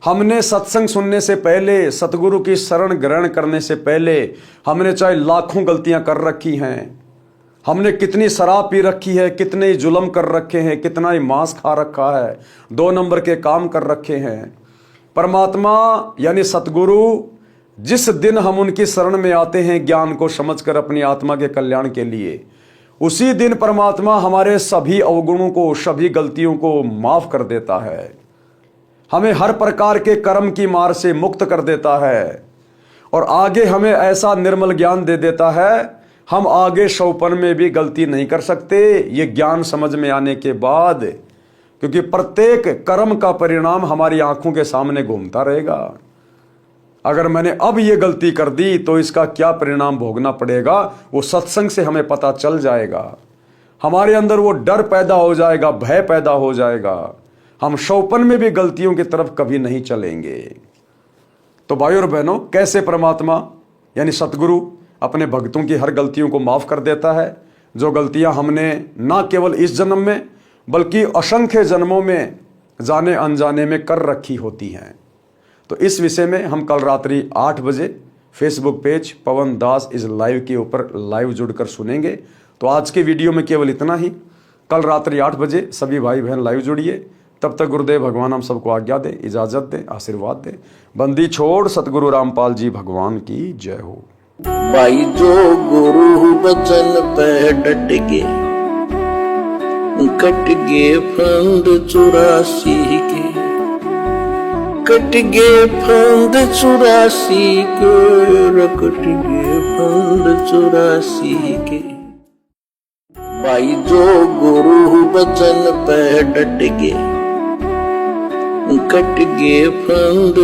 हमने सत्संग सुनने से पहले, सतगुरु की शरण ग्रहण करने से पहले हमने चाहे लाखों गलतियां कर रखी हैं, हमने कितनी शराब पी रखी है, कितने ही जुल्म कर रखे हैं, कितना ही मांस खा रखा है, 2 नंबर के काम कर रखे हैं। परमात्मा यानी सतगुरु, जिस दिन हम उनकी शरण में आते हैं ज्ञान को समझकर अपनी आत्मा के कल्याण के लिए, उसी दिन परमात्मा हमारे सभी अवगुणों को, सभी गलतियों को माफ कर देता है, हमें हर प्रकार के कर्म की मार से मुक्त कर देता है और आगे हमें ऐसा निर्मल ज्ञान दे देता है, हम आगे शौपन में भी गलती नहीं कर सकते ये ज्ञान समझ में आने के बाद। क्योंकि प्रत्येक कर्म का परिणाम हमारी आंखों के सामने घूमता रहेगा। अगर मैंने अब ये गलती कर दी तो इसका क्या परिणाम भोगना पड़ेगा, वो सत्संग से हमें पता चल जाएगा। हमारे अंदर वो डर पैदा हो जाएगा, भय पैदा हो जाएगा। हम शौपन में भी गलतियों की तरफ कभी नहीं चलेंगे। तो भाई और बहनों, कैसे परमात्मा यानी सतगुरु अपने भक्तों की हर गलतियों को माफ कर देता है, जो गलतियां हमने ना केवल इस जन्म में बल्कि असंख्य जन्मों में जाने अनजाने में कर रखी होती हैं। तो इस विषय में हम कल रात्रि 8 बजे Facebook page Pawan Das is live के ऊपर लाइव जुड़कर सुनेंगे। तो आज के वीडियो में केवल इतना ही। कल रात्रि 8 बजे सभी भाई बहन लाइव जुड़िए। तब तक गुरुदेव भगवान हम सबको आज्ञा दे, इजाजत दे, आशीर्वाद दे। बंदी छोड़ सतगुरु रामपाल जी भगवान की जय हो। भाई जो गुरु बचन पे डट के, कट गे फंद 84 के, कट गे फंद 84 के, कट गे फंद 84 के। भाई जो गुरु बचन पे डट के, कट गे फंद